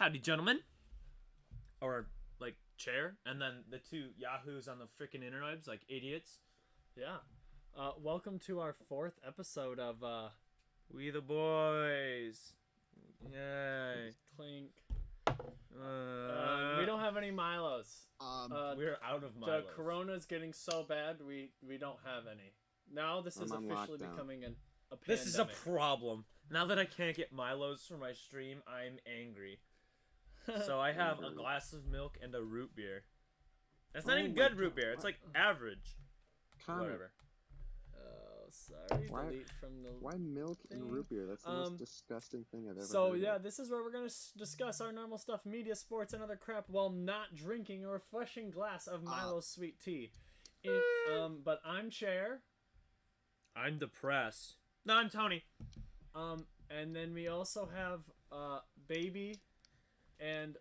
Howdy, gentlemen. Or, like, chair. And then the two yahoos on the freaking interwebs, like idiots. Yeah. Welcome to our 4th episode of We the boys. Yay. Clink. We We don't have any Milos. We're out of The Milos. corona's getting so bad, we don't have any. Now this is I'm on officially lockdown. becoming a pandemic. This is a problem. Now that I can't get Milos for my stream, I'm angry. So I have a glass of milk and a root beer. That's not Oh even my good root God. beer. It's like average. Connor, Whatever. Oh, sorry. Why- Delete from the... why milk thing. and root beer? That's the Um, most disgusting thing I've ever So heard yeah, of. this is where we're gonna discuss our normal stuff, media, sports, and other crap, while not drinking a refreshing glass of Milo sweet tea. But I'm Chair. I'm depressed. No, I'm Tony. And then we also have Baby and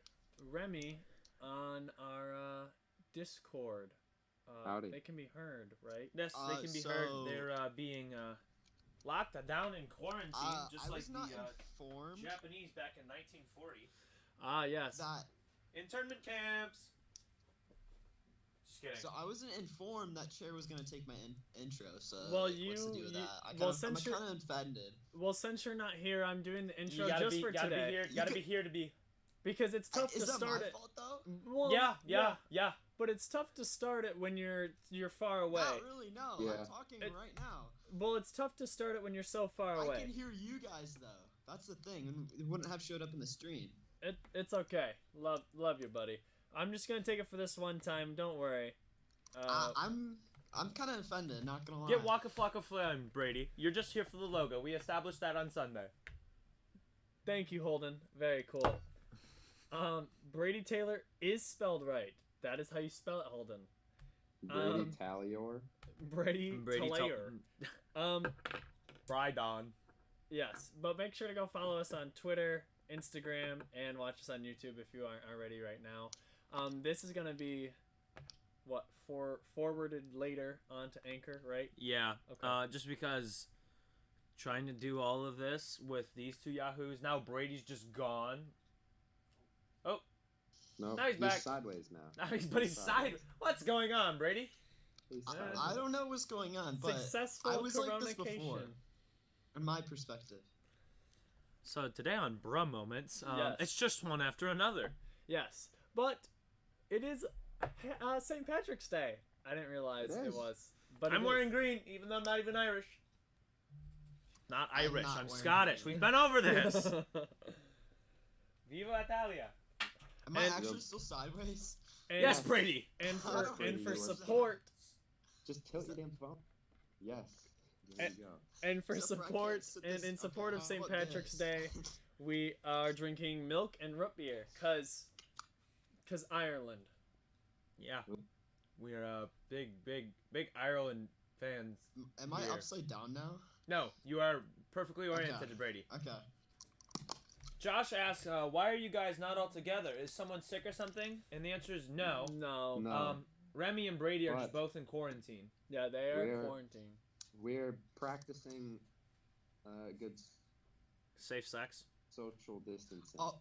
Remy on our Discord. Howdy. They can be heard, right? Yes, they can be heard. They're being locked down in quarantine, just I like was not the informed Japanese back in 1940. Ah, yes. that. Internment camps. Just kidding. So I wasn't informed that Chair was gonna take my intro. So Well, like, what's the deal with that? I'm since you're- kind of offended. Well, since you're not here, I'm doing the you intro gotta just be, for gotta today. be here. You Gotta could- be here to be. Because it's tough Is to that start my it. fault though? Well, Yeah. But it's tough to start it when you're far away. Not really. No, Yeah. I'm talking It- right now. Well, it's tough to start it when you're so far I away. can hear you guys though. That's the thing. And it wouldn't have showed up in the stream. It's okay. Love you, buddy. I'm just gonna take it for this one time. Don't worry. I'm kind of offended. Not gonna lie. Get Waka Flocka Flam, Brady. You're just here for the logo. We established that on Sunday. Thank you, Holden. Very cool. Brady Taylor is spelled right. That is how you spell it, Holden. Brady Talior. Brady Taylor. Brydon. Yes, but make sure to go follow us on Twitter, Instagram, and watch us on YouTube if you aren't already right now. This is gonna be forwarded later onto Anchor, right? Yeah. Okay. Just because trying to do all of this with these two yahoos, now Brady's just gone. Oh, No, Now he's back. sideways now. but he's side. What's going on, Brady? He's I sideways. don't know what's going on, but Successful I was like this coronation. before. In my perspective. So today on Bruh Moments, Yes. it's just one after another. Yes, but it is St. Patrick's Day. I didn't realize It it is. was. But I'm it wearing is. green, even though I'm not even Irish. Not I'm Irish, not I'm wearing Scottish. green. We've been over this. Viva Italia. Am I And- actually still sideways? And, Yes, Brady. and How for do and for you- support Just tilt your damn phone. Yes. There you go. and for Except for I support can't sit and this- in support okay, of St. how about Patrick's this? Day, we are drinking milk and root beer, cause Ireland. Yeah. We are big Ireland fans. Am I Here. upside down now? No, you are perfectly oriented, Okay. Brady. Okay. Josh asks, why are you guys not all together? Is someone sick or something? And the answer is no. No. No. Remy and Brady are But- just both in quarantine. Yeah, they are We're- quarantined. We're practicing good Safe sex. social distancing. Oh,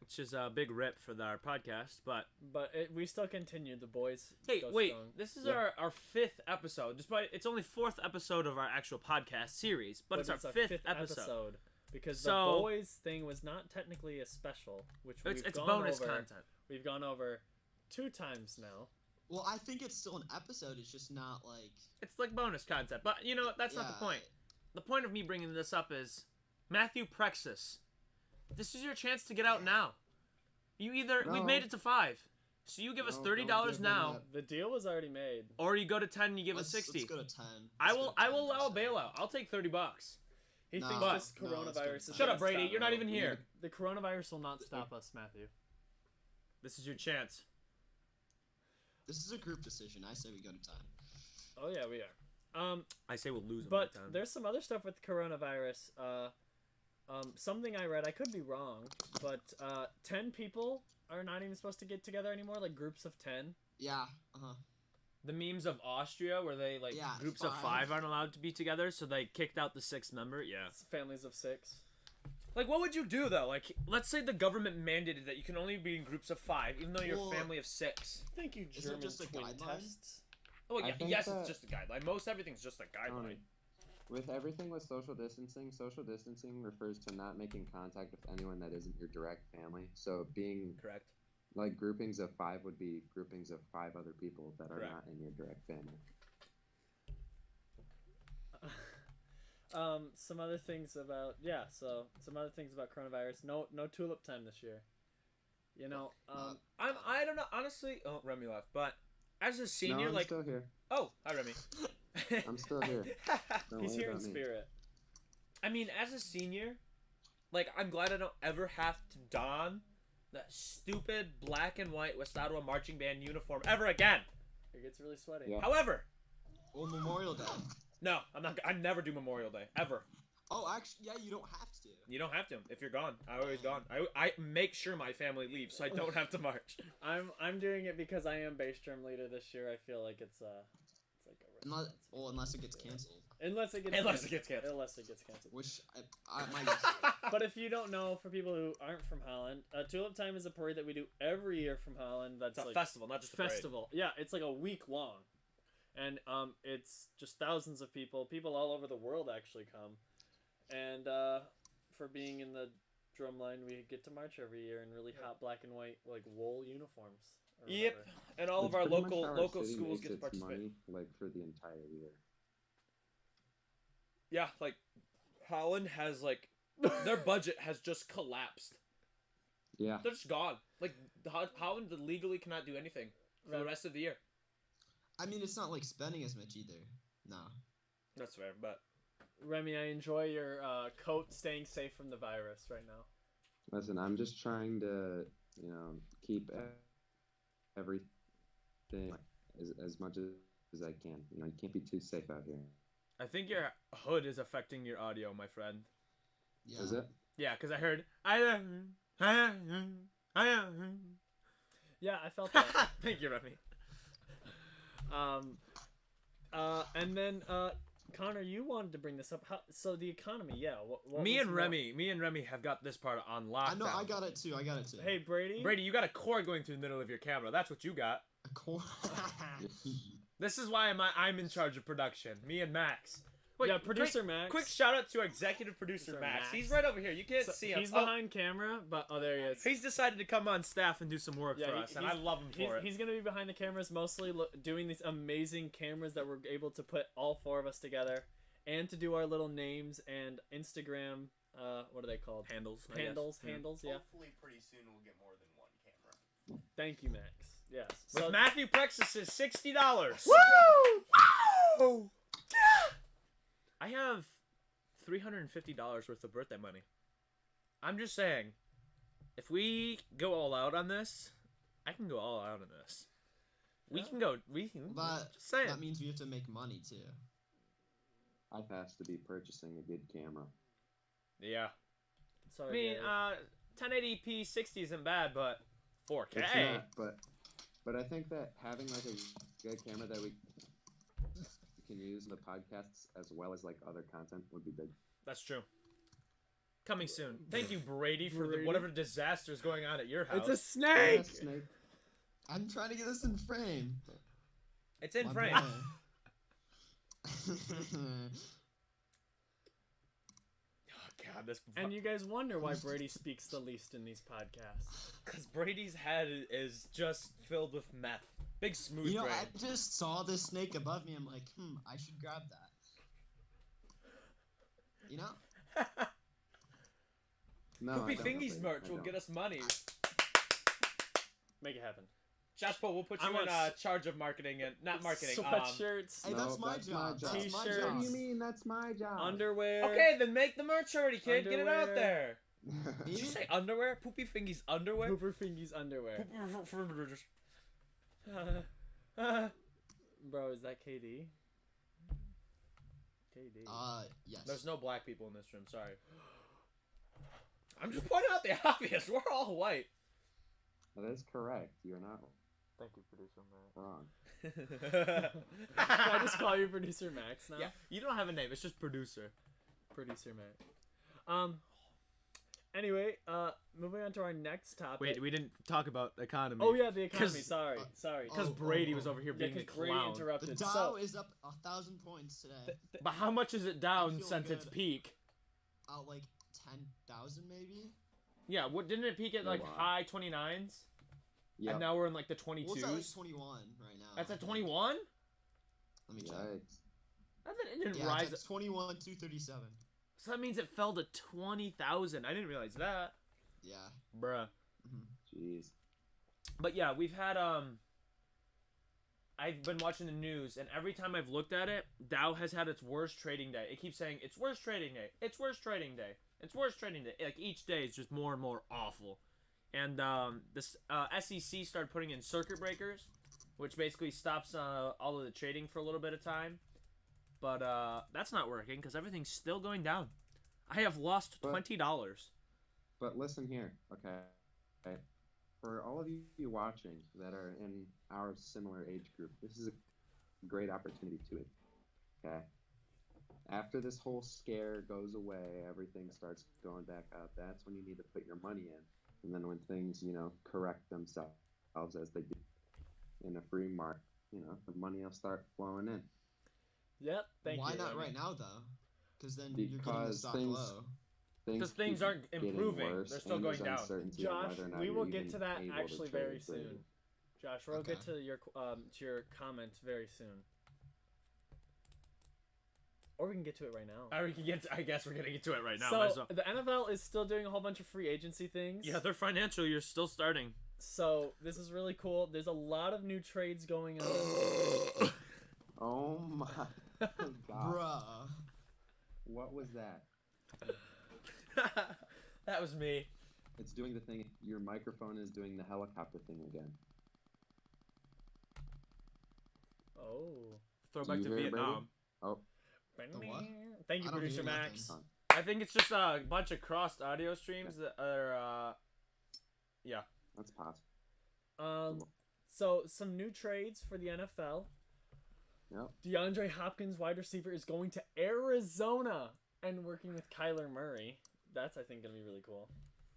Which is a big rip for our podcast, but But we still continue. The boys. hey, go wait, strong. this is Yeah. our 5th episode. Despite it's only 4th episode of our actual podcast series, but it's our 5th episode. Because So- the boys thing was not technically a special, which It's we've gone bonus over. content. We've gone over 2 times now. well, I think it's still an episode. It's just not like. It's like bonus content, but you know that's not the Yeah. point. The point of me bringing this up is Matthew Prexis. This is your chance to get out now. You either we've No. made it to 5, so you give us No, $30 don't give them now, that. The deal was already made. or you go to 10 and you give us Let's 60. go to 10. I Let's will go to I will 10%. allow a bailout. I'll take $30. He No, thinks but- this no, let's go coronavirus to is 10. Shut gonna up, Brady. stop- You're not even here. The coronavirus will not stop us, Matthew. This is your chance. This is a group decision. I say we go to 10. Oh yeah, we are. I say we'll lose him But by 10. there's some other stuff with coronavirus. Something I read, I could be wrong, but 10 people are not even supposed to get together anymore, like groups of 10. Yeah. Uh-huh. The memes of Austria where they like Yeah, groups of 5 aren't allowed to be together, so they kicked out the 6th member. Yeah. It's families of 6. Like, what would you do though? Like, let's say the government mandated that you can only be in groups of 5, even though you're Well, a family of 6. Thank you, Is it German just a twin guideline? tests. Oh I yeah, think yes, that- it's just a guideline. Most everything's just a I don't know. guideline. With everything with social distancing refers to not making contact with anyone that isn't your direct family. So being Correct. like groupings of 5 would be groupings of 5 other people that are Correct. not in your direct family. Some other things about coronavirus. No tulip time this year. You know, I don't know honestly. Oh, Remy left, but as a senior, no, I'm like, still here. oh, hi Remy. I'm still here. Don't he's worry here in about me. spirit. I mean, as a senior, like, I'm glad I don't ever have to don that stupid black and white West Ottawa marching band uniform ever again. It gets really sweaty. Yeah. However, Or Memorial Day. no, I'm not. I never do Memorial Day ever. Oh, actually, yeah, you don't have to. You don't have to if you're gone. I always gone. I make sure my family leaves so I don't have to march. I'm doing it because I am base term leader this year. I feel like it's like a Unless it gets canceled. unless it gets Unless it gets canceled. Unless it gets canceled. Which I might. But if you don't know, for people who aren't from Holland, Tulip Time is a parade that we do every year from Holland. That's It's a like festival, not just a parade. festival. Yeah, it's like a week long, and it's just thousands of people. People all over the world actually come, and for being in the drumline, we get to march every year in really hot black and white like wool uniforms. or Yep, whatever. and all of It's our pretty much how our local city schools makes get to its participate. money, like for the entire year. Yeah, like Holland has like their budget has just collapsed. Yeah. They're just gone. Like Holland legally cannot do anything for the rest of the year. I mean, it's not like spending as much either. No. That's fair, but Remy, I enjoy your coat staying safe from the virus right now. Listen, I'm just trying to, keep everything as much as I can. You know, you can't be too safe out here. I think your hood is affecting your audio, my friend. Yeah. Is it? Yeah, because I heard. Yeah, I felt that. Thank you, Remy. And then Connor, you wanted to bring this up. So the economy, yeah. What Me was and Remy have got this part on lockdown. I know. I got it too. Hey Brady. Brady, you got a cord going through the middle of your camera. That's what you got. A core. This is why I'm in charge of production. Me and Max. Wait, Yeah, producer Max. Quick shout out to executive producer Producer Max. Max. He's right over here. You can't So see him. he's Oh, behind camera, but there he is. he's decided to come on staff and do some work Yeah, for us, and I he's- love him for it. He's gonna be behind the cameras, mostly doing these amazing cameras that we're able to put all 4 of us together, and to do our little names and Instagram. What are they called? Handles. I guess. Handles. Yeah. Handles. Yeah. Hopefully, pretty soon we'll get more than one camera. Thank you, Max. Yes. With Matthew Plexus's $60. Woo! Woo! I have $350 worth of birthday money. I'm just saying, if we go all out on this, I can go all out on this. We can go. We can. But Just saying. that means we have to make money too. I has to be purchasing a good camera. Yeah. Sorry. I mean, Gary. 1080p 60 isn't bad, but 4K. It's not, but I think that having like a good camera that we can use in the podcasts as well as like other content would be big. That's true. Coming soon. Thank you, Brady, for Brady. whatever disaster is going on at your house. It's a snake. Yeah, snake. I'm trying to get this in frame. It's in My frame. boy. Oh God, this. And you guys wonder why Brady speaks the least in these podcasts. Because Brady's head is just filled with meth. Big smooth You know, brain. I just saw this snake above me. I'm like, I should grab that. You know? No, I Poopy don't know, Fingies Brady. merch I will don't. get us money. Make it happen. Josh Paul, we'll put I you want in charge of marketing and not marketing. Sweatshirts, Hey, No, that's my job. That's my T-shirts. What job. do you mean? That's my job. underwear. Okay, then make the merch already, kid. Get it out Underwear. there. Me? Did you say underwear? Poopy Fingies underwear? Hooper Fingies underwear. Bro, is that KD? KD. Yes. There's no black people in this room. Sorry. I'm just pointing out the obvious. We're all white. That is correct. You're not Thank you, producer wrong. Can I just call you Producer Max now? Yeah, you don't have a name. It's just producer. Producer Max. Anyway, moving on to our next topic. Wait, we didn't talk about economy. Oh yeah, the economy. 'Cause- Sorry. Because Oh, Brady oh, was oh. over here Yeah, being a because Brady clown. The interrupted. Dow So, is up 1,000 points today. But how much is it I down feel since its good. peak? Like 10,000 maybe. Yeah, what didn't it peak at A like lot. high 29s? Yep. And now we're in like the 22s. Well, it's at like 21 right now. That's I at think. 21? Let me check. Yikes. It didn't Yeah, rise. it's at 21,237. So that means it fell to 20,000. I didn't realize that. Yeah. Bruh. Jeez. But yeah, we've had I've been watching the news, and every time I've looked at it, Dow has had its worst trading day. It keeps saying it's worst trading day. It's worst trading day. It's worst trading day. Like each day is just more and more awful. And this SEC started putting in circuit breakers, which basically stops all of the trading for a little bit of time. But that's not working because everything's still going down. I have lost But- $20. But listen here, okay? For all of you watching that are in our similar age group, this is a great opportunity to it. Okay? After this whole scare goes away, everything starts going back up. That's when you need to put your money in. And then when things, correct themselves as they do in a free market, the money will start flowing in. Yep. Thank Why you. not Remy. right now though? Because then you're getting the Because stock things- low. Because things keep aren't getting improving. worse, They're still and going there's down. uncertainty on Josh, whether or not we you're will get even to that able to actually very trade. soon. Josh, we'll get Okay. to your comments very soon. Or we can get to it right now. I guess we're gonna get to it right now. So might as well. the NFL is still doing a whole bunch of free agency things. Yeah, their financial year's still starting. So this is really cool. There's a lot of new trades going on. Oh my god! Bruh. What was that? That was me. It's doing the thing. Your microphone is doing the helicopter thing again. Oh. Throwback Do to you hear it, Vietnam. Oh, The what? Thank you, I don't producer hear Max. nothing. I think it's just a bunch of crossed audio streams that are. Yeah. that's possible. So some new trades for the NFL. Yep. DeAndre Hopkins, wide receiver, is going to Arizona and working with Kyler Murray. That's, I think, gonna be really cool.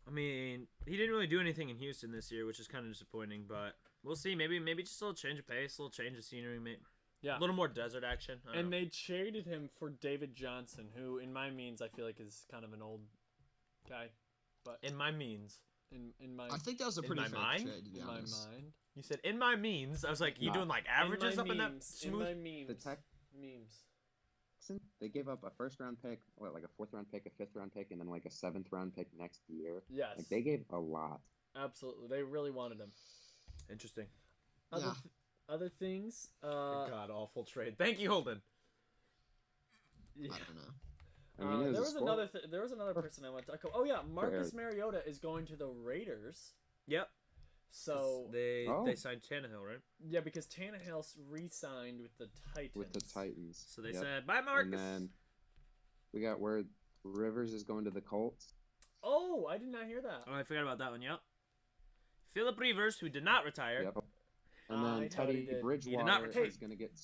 I mean, he didn't really do anything in Houston this year, which is kind of disappointing. But we'll see. Maybe just a little change of pace, a little change of scenery, Yeah. a little more desert action. I don't And know. they traded him for David Johnson, who, in my means, I feel like is kind of an old guy. But In my means. in my I think that was a In pretty my fair mind? trade, to be in my honest. mind, You said in my means. I was like, you Nah. doing like averages in up my in that memes, smooth? In my memes. The tech- memes. They gave up a first-round pick, like a fourth-round pick, a fifth-round pick, and then like a seventh-round pick next year. Yes. Like they gave a lot. Absolutely. They really wanted him. Interesting. Other, Yeah. other things. God, awful trade. Thank you, Holden. Yeah. I don't know. I mean, it there was was a sport. another. There was another person I want to talk about. Oh yeah, Marcus Mariota is going to the Raiders. Yep. So they Oh. signed Tannehill, right? yeah, because Tannehill's re-signed with the Titans. With the Titans. So they Yep. said bye, Marcus. And then we got word Rivers is going to the Colts. Oh, I did not hear that. Oh, I forgot about that one. Yep. Philip Rivers, who did not retire. Yep. And I then thought he Teddy did. He did not Bridgewater retire. is going to get.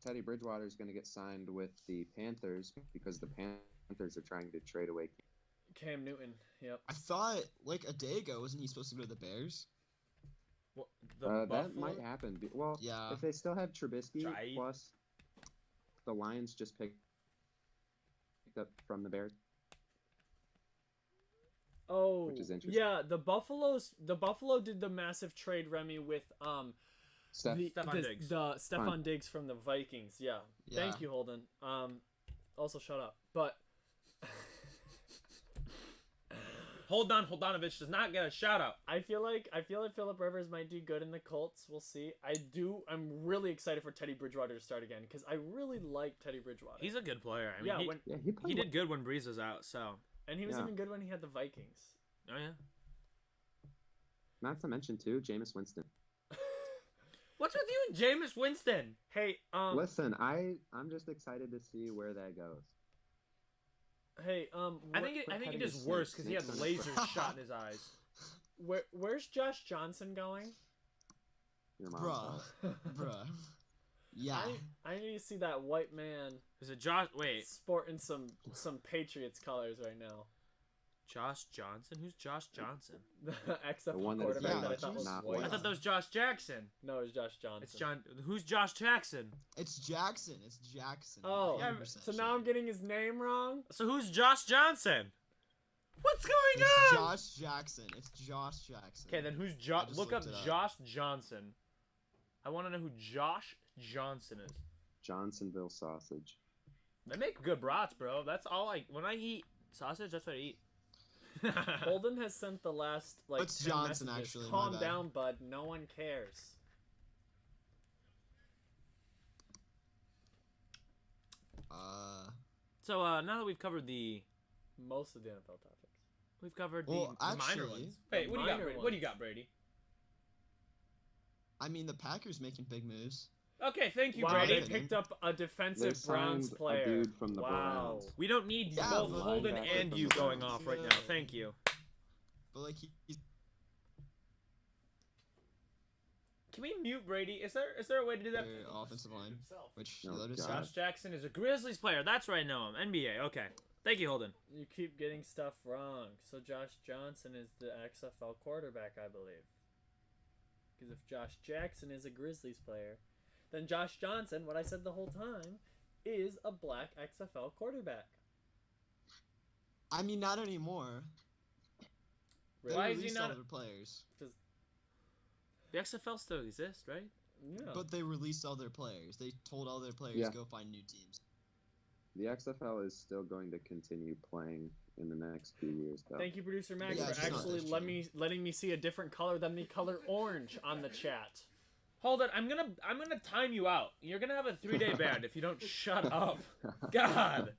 Teddy Bridgewater is going to get signed with the Panthers because the Panthers are trying to trade away. Cam Newton. Yep. I thought like a day ago, wasn't he supposed to go to the Bears? What, That Buffalo? might happen. Well, Yeah. if they still have Trubisky, Tried. plus the Lions just picked up from the Bears. Oh, Which is interesting. yeah. The Buffalo did the massive trade, Remy, with Steph, Stephon Diggs. the Stephon Fine. Diggs from the Vikings. Yeah. Yeah. Thank you, Holden. Also shut up. But Holdonovich does not get a shout out. I feel like Philip Rivers might do good in the Colts. We'll see. I'm really excited for Teddy Bridgewater to start again because I really like Teddy Bridgewater. He's a good player. I mean, yeah, he, when, yeah, he played. he did good when Breeze was out. So, and he was Yeah. even good when he had the Vikings. oh yeah. Not to mention too, Jameis Winston. What's with you and Jameis Winston? Hey, Listen, I'm just excited to see where that goes. hey, I think it having is a worse because he had snakes on his lasers shot in his eyes. where's Josh Johnson going? Your mom's Bruh. house. Bruh. Yeah. I need to see that white man Is it Josh? Wait, sporting some Patriots colors right now. Josh Johnson? Who's Josh Johnson? The XFL one that is quarterback that I not- thought was not white. I thought that was Josh Jackson. No, it was Josh Johnson. It's John. Who's Josh Jackson? It's Jackson. It's Jackson. Oh, 100% so now I'm getting his name wrong? So who's Josh Johnson? What's going It's on? Josh Jackson. It's Josh Jackson. Okay, then who's I Josh? just Look up looked it up. Josh Johnson. I want to know who Josh Johnson is. Johnsonville sausage. They make good brats, bro. That's all I. When I eat sausage, that's what I eat. Holden has sent the last like What's 10 Johnson, messages. actually? My Calm bad. down, bud. No one cares. So now that we've covered the, Most of the NFL topics. we've covered Well, the minor actually, ones. Wait, the what do you got, minor Brady? What do you ones. got, Brady? I mean, the Packers making big moves. Okay, thank you, Wow, Brady. they picked up a defensive They Browns signed a player. dude from the wow. Browns. We don't need Yeah, both but- Holden linebacker and from you the going Browns. off right now. Thank you. But like he's Can we mute Brady? Is there a way to do that? their offensive line, Himself. which Oh, let us God. know. Josh Jackson is a Grizzlies player. That's right, I know him. NBA. Okay. Thank you, Holden. You keep getting stuff wrong. So Josh Johnson is the XFL quarterback, I believe. Because if Josh Jackson is a Grizzlies player, then Josh Johnson, what I said the whole time, is a black XFL quarterback. I mean, not anymore. They Why is he released not all a- their players? The XFL still exists, right? Yeah. But they released all their players. They told all their players Yeah. go find new teams. The XFL is still going to continue playing in the next few years, though. Thank you, producer Max, Yeah, for it's not actually this letting me see a different color than the color orange on the chat. Holden, I'm gonna time you out. You're gonna have a 3-day ban if you don't shut up. God.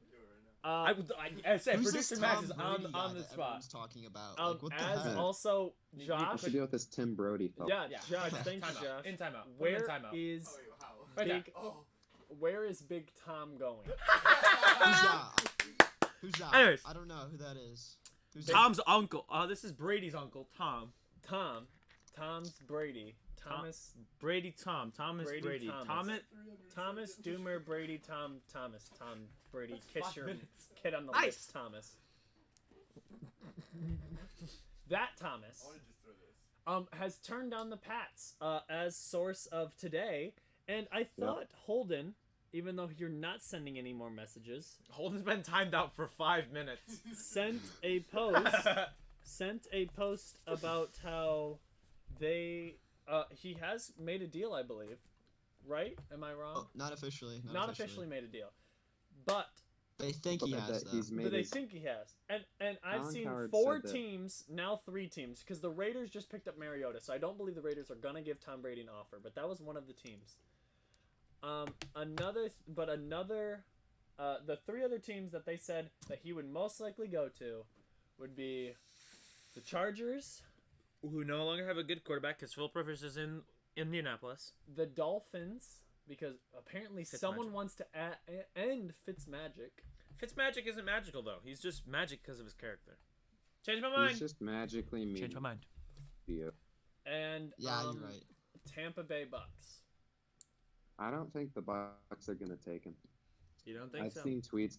I said Who's producer this Max Tom is Brady on guy the that spot. everyone's talking about? Like, what the As heck? also What Josh. to do with this Tim Brody fella? Yeah, Yeah. Josh. Thank you, Timeout. Josh. In timeout. Put him in Where timeout. is Oh, wait, how? Right there. Big? Oh. Where is Big Tom going? Who's that? Who's that? Anyways. I don't know who that is. Who's Tom's uncle. This is Brady's uncle, Tom. Tom's Brady. Thomas Thomas Brady Brady. Thomas. Thomas Doomer Brady Thomas Brady. That's Kiss 5 your minutes. kid on the Nice. lips, Thomas. That Thomas I want to just throw this. has turned down the Pats as source of today, and I thought Holden, even though you're not sending any more messages, Holden's been timed out for 5 minutes. sent a post about how they he has made a deal, I believe. Right? Am I wrong? Oh, not officially. Not officially made a deal, but They think he But has, that though. he's made but they his- think he has. And I've Colin seen Cowherd 4 said that- teams, now 3 teams, because the Raiders just picked up Mariota, so I don't believe the Raiders are gonna give Tom Brady an offer, but that was one of the teams. The 3 other teams that they said that he would most likely go to would be the Chargers, Who no longer have a good quarterback because Philip Rivers is in Indianapolis. the Dolphins, because apparently someone Fitzmagic. wants to end Fitzmagic. Fitzmagic isn't magical though. He's just magic because of his character. Change my mind. He's just magically mean Change my mind. to you. And Yeah, you're right. Tampa Bay Bucks. I don't think the Bucks are going to take him. You don't think I've so? seen tweets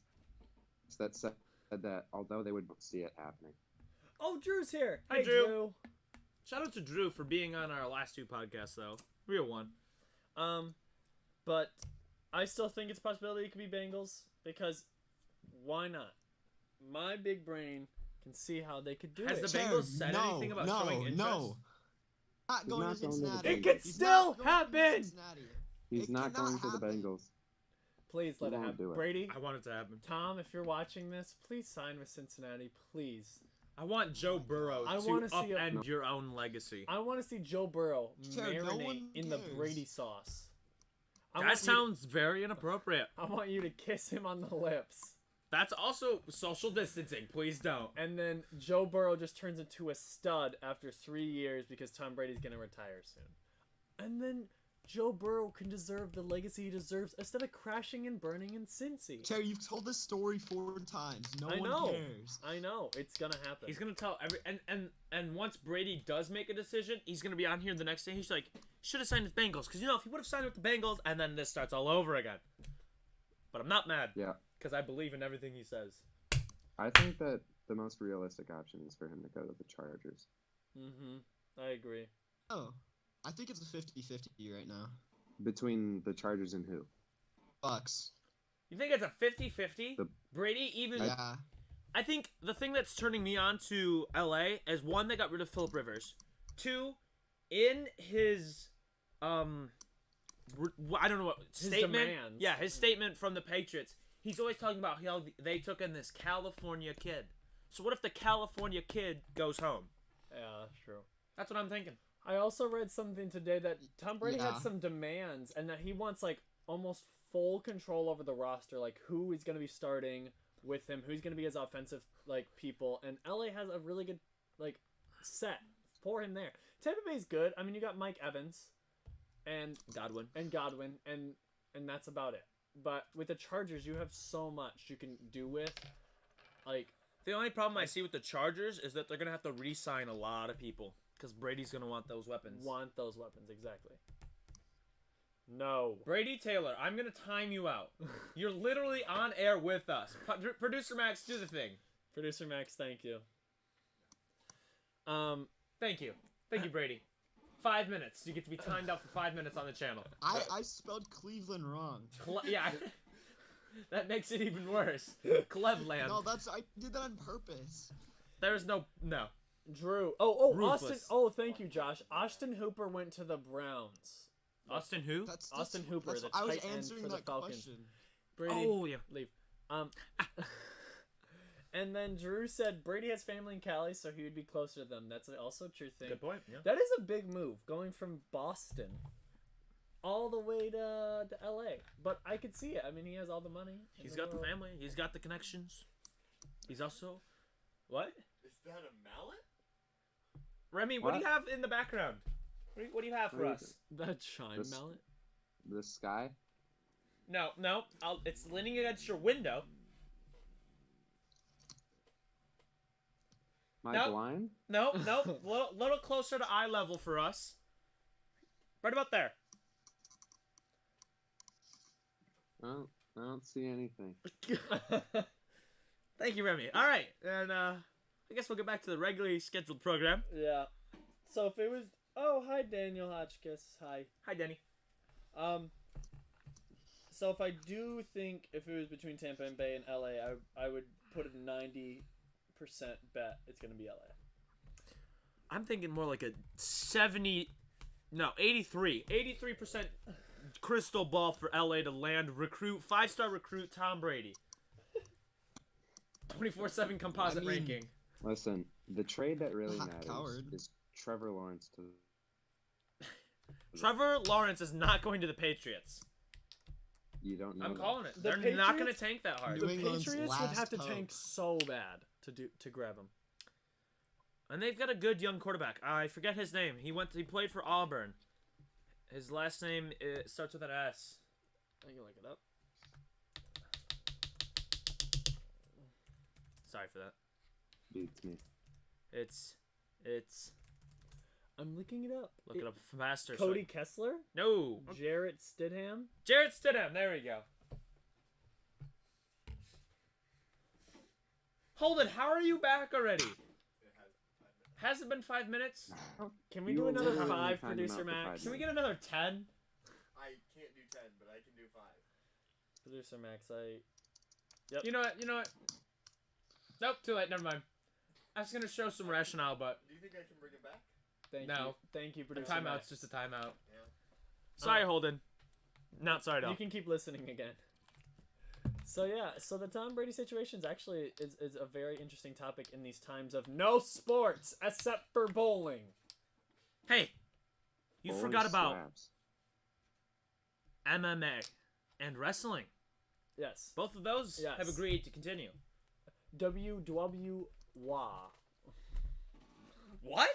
that said that although they would see it happening. Oh, Drew's here. Hi, Hey, Drew. Drew. Shout out to Drew for being on our last 2 podcasts though. Real one. But I still think it's a possibility it could be Bengals because why not? My big brain can see how they could do Has it. the Jared, Bengals said no, anything about no, showing interest? No, not He's going not to going to the Cincinnati. Bengals. It could He's still not going to happen! Cincinnati. He's It not cannot going to the happen. Bengals. Please let He it won't happen. do it. Brady, I want it to happen. Tom, if you're watching this, please sign with Cincinnati, please. I want Joe Burrow I to wanna see a- upend your own legacy. I want to see Joe Burrow Jared, no marinate one in the cares. Brady sauce. That sounds very inappropriate. I want you to kiss him on the lips. That's also social distancing. Please don't. And then Joe Burrow just turns into a stud after 3 years because Tom Brady's going to retire soon. And then Joe Burrow can deserve the legacy he deserves instead of crashing and burning in Cincy. Terry, you've told this story 4 times. No I one know. cares. I know. It's going to happen. He's gonna tell every and once Brady does make a decision, he's gonna be on here the next day. He's like, should have signed with Bengals because if he would have signed with the Bengals, and then this starts all over again. But I'm not mad. Yeah. Because I believe in everything he says. I think that the most realistic option is for him to go to the Chargers. Mm-hmm. I agree. Oh, I think it's a 50-50 right now. Between the Chargers and who? Bucks. You think it's a 50-50? The- Brady even... Yeah. I think the thing that's turning me on to LA is, one, they got rid of Phillip Rivers. Two, in his I don't know what statement. Demands. Yeah, his statement from the Patriots. He's always talking about how they took in this California kid. So what if the California kid goes home? Yeah, that's true. That's what I'm thinking. I also read something today that Tom Brady Yeah. had some demands and that he wants like almost full control over the roster, like who is going to be starting with him, who's going to be his offensive like people, and LA has a really good like set for him there. Tampa Bay's good. I mean, you got Mike Evans and Godwin. and that's about it. But with the Chargers, you have so much you can do with like The only problem I see with the Chargers is that they're going to have to re-sign a lot of people because Brady's going to want those weapons. want those weapons exactly. No. Brady Taylor, I'm going to time you out. You're literally on air with us. Producer Max, do the thing. Producer Max, thank you. Thank you. Thank you, Brady. 5 minutes. You get to be timed out for 5 minutes on the channel. I spelled Cleveland wrong. Yeah. That makes it even worse. Cleveland. No, I did that on purpose. There's no. Drew. Oh, Ruthless. Austin. Oh, thank you, Josh. Austin Hooper went to the Browns. Austin who? That's Austin Hooper, that's the I was tight end answering for the that Falcons. question. Brady, Oh, yeah. leave. And then Drew said Brady has family in Cali, so he would be closer to them. That's also a true thing. Good point. Yeah. That is a big move, going from Boston all the way to LA. But I could see it. I mean, he has all the money. in He's got the world. family. He's got the connections. He's also. What? Is that a mallet? Remy, what do What? you have in the background? What do you have for What us? That chime This- mallet. The sky? No. It's leaning against your window. My Nope. blind? No. Little closer to eye level for us. Right about there. Oh, I don't see anything. Thank you, Remy. All right, and I guess we'll get back to the regularly scheduled program. Yeah. So if it was, oh hi Daniel Hotchkiss, hi. Hi, Denny. So if I do think if it was between Tampa Bay and LA, I would put a 90% bet it's gonna be LA. I'm thinking more like a 83. 83% crystal ball for LA to land recruit 5-star recruit Tom Brady. 24/7 composite I mean- ranking. Listen, the trade that really Hot matters coward. is Trevor Lawrence to. Trevor Lawrence is not going to the Patriots. You don't know. I'm that. calling it. The They're not going to Patriots- tank that hard. The New England's Patriots would have last to hope. tank so bad to grab him. And they've got a good young quarterback. I forget his name. He played for Auburn. His last name starts with an S. I can look it up. Sorry for that. Beats me. It's I'm looking it up. look it up faster. Cody Kessler, No. Jarrett Stidham. Jarrett Stidham. There we go. Hold it. How are you back already? It has 5 minutes. Has it been 5 minutes? Can we You do will another literally 5, time him producer out for Max? 5 Can we get another 10? I can't do 10, but I can do 5. Producer Max, You know what? Nope. Too late. Never mind. I was gonna show some rationale, but Do you think I can bring it back? thank you, a producer timeout's Max. just a timeout. Yeah. Sorry, Holden. Not sorry, You dog. can keep listening again. So yeah, so the Tom Brady situation is actually is a very interesting topic in these times of no sports except for bowling. Hey, you Bowling forgot about slaps. MMA and wrestling. Yes. Both of those Yes. have agreed to continue. WWWA. What?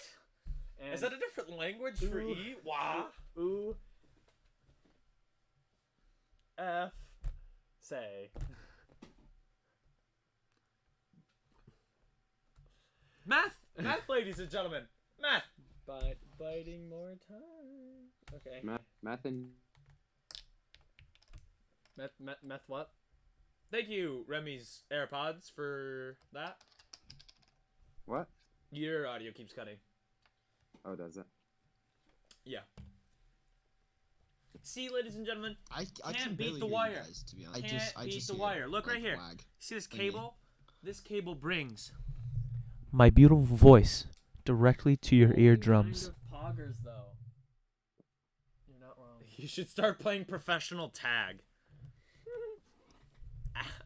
And Is that a different language for Ooh. E? Wah. U F say. Math, ladies and gentlemen, math. Biting more time. Okay. Math and Meth what? Thank you, Remy's AirPods, for that. What? Your audio keeps cutting. Oh, does it? Yeah. See, ladies and gentlemen, I Can't can beat barely the hear you wire. guys, to be honest. Can't I beat just the hear, wire. Look right like, here. Wag. See this thingy. cable? This cable brings my beautiful voice directly to your eardrums. Kind of poggers, though. You're not wrong. You should start playing professional tag.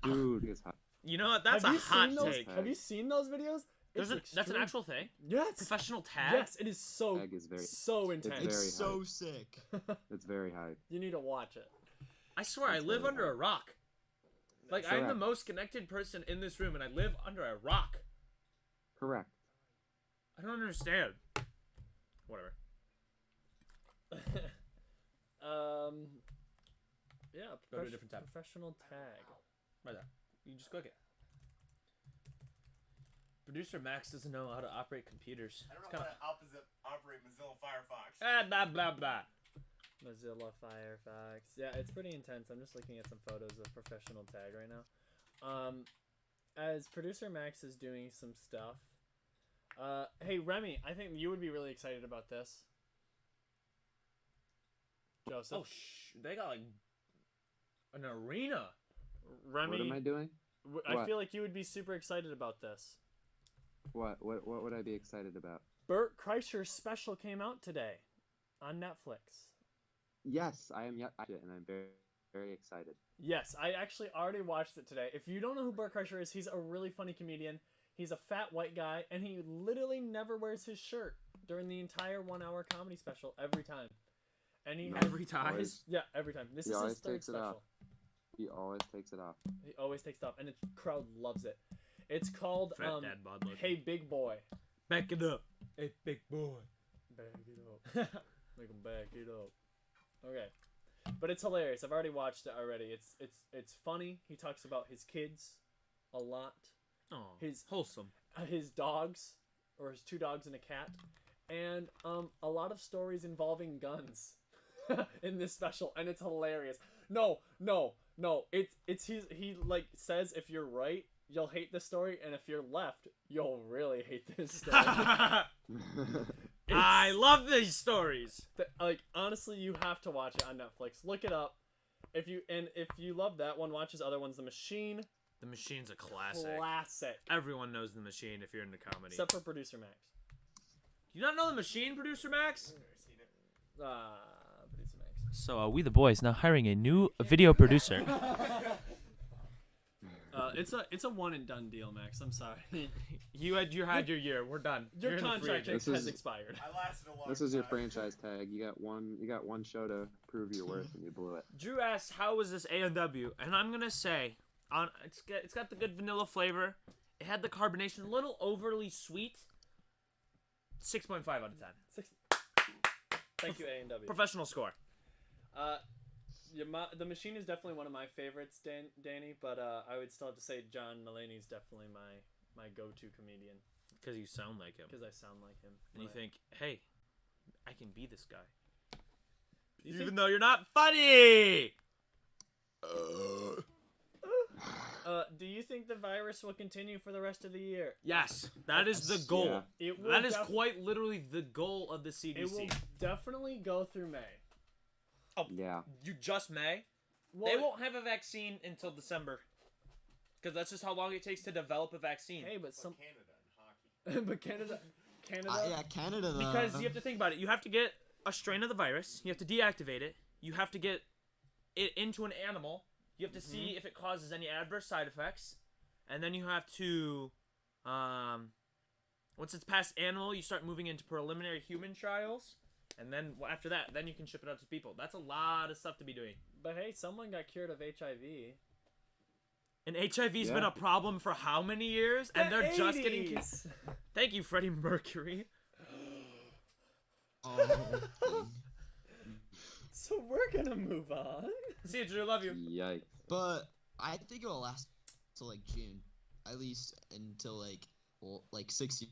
Dude, it's hot. You know what? That's Have a you hot seen those? take. Have you seen those videos? That's an extreme. actual thing. Yes. Professional tag. Yes, it is so Tag is very. so intense. very It's so hype. sick. It's very hype. You need to watch it. I swear, I That's live really under hot. a rock. Like I'm the Correct. most connected person in this room, and I live under a rock. Correct. I don't understand. Whatever. Yeah. Go to a different tab. Professional tag. Right there. You just click it. Producer Max doesn't know how to operate computers. I don't It's know kinda... how to operate Mozilla Firefox. Blah blah blah. Mozilla Firefox. Yeah, it's pretty intense. I'm just looking at some photos of professional tag right now. As producer Max is doing some stuff. Hey Remy, I think you would be really excited about this. Joseph. Oh they got like an arena. Remy, What am I doing? I What? feel like you would be super excited about this. What would I be excited about? Bert Kreischer's special came out today on Netflix. Yes, I am. And I'm very, very excited. Yes, I actually already watched it today. If you don't know who Bert Kreischer is, he's a really funny comedian. He's a fat white guy, and he literally never wears his shirt during the entire 1 hour comedy special every time. And he has, Every time. Always, yeah, every time. This He is his always third takes it off. special. he always takes it off. He always takes it off, and the crowd loves it. It's called Fat dad bod look. Hey Big Boy. Back it up. Hey big boy. Back it up. Make him back it up. Okay. But it's hilarious. I've already watched it already. It's funny. He talks about his kids a lot. Oh, His wholesome. His dogs, or his 2 dogs and a cat, and a lot of stories involving guns in this special, and it's hilarious. No. He like says if you're right, you'll hate the story, and if you're left, you'll really hate this story. I love these stories. Like honestly, you have to watch it on Netflix. Look it up. If you love that one, watch his other ones. The Machine. The Machine's a classic. Classic. Everyone knows The Machine if you're into comedy. Except for producer Max. Do you not know The Machine, Producer Max? I've never seen it. Producer Max. So, we the boys now hiring a new video producer. It's a one and done deal, Max. I'm sorry. You had your year. We're done. Your You're in the free contract agent. This has is- expired. I lasted a long This is your time. franchise tag. You got one show to prove your worth, and you blew it. Drew asked, "How was this A&W?" And I'm gonna say, it's got the good vanilla flavor. It had the carbonation, a little overly sweet. 6.5 out of 10. Thank you, A&W. Professional score. The Machine is definitely one of my favorites, Danny. But I would still have to say John Mulaney's definitely my go-to comedian Because you sound like him. because I sound like him. And you Right. think, hey, I can be this guy. You Even think- though you're not funny! do you think the virus will continue for the rest of the year? Yes, that is the goal. Yeah. It will. That is quite literally the goal of the CDC. It will definitely go through May. Yeah. You just May? Well, They won't have a vaccine until December. Because that's just how long it takes to develop a vaccine. Hey, but But some. Canada and hockey. But Canada. Yeah, Canada. Because you have to think about it. You have to get a strain of the virus. You have to deactivate it. You have to get it into an animal. You have to see if it causes any adverse side effects. And then you have to, once it's past animal, you start moving into preliminary human trials. And then after that, then you can ship it out to people. That's a lot of stuff to be doing. But hey, someone got cured of HIV. And HIV's been Yeah. a problem for how many years? And they're just getting... 80s. Thank you, Freddie Mercury. Oh, So we're gonna move on. See you, Drew. Love you. Yikes. but I think it'll last till like June, at least until like 60.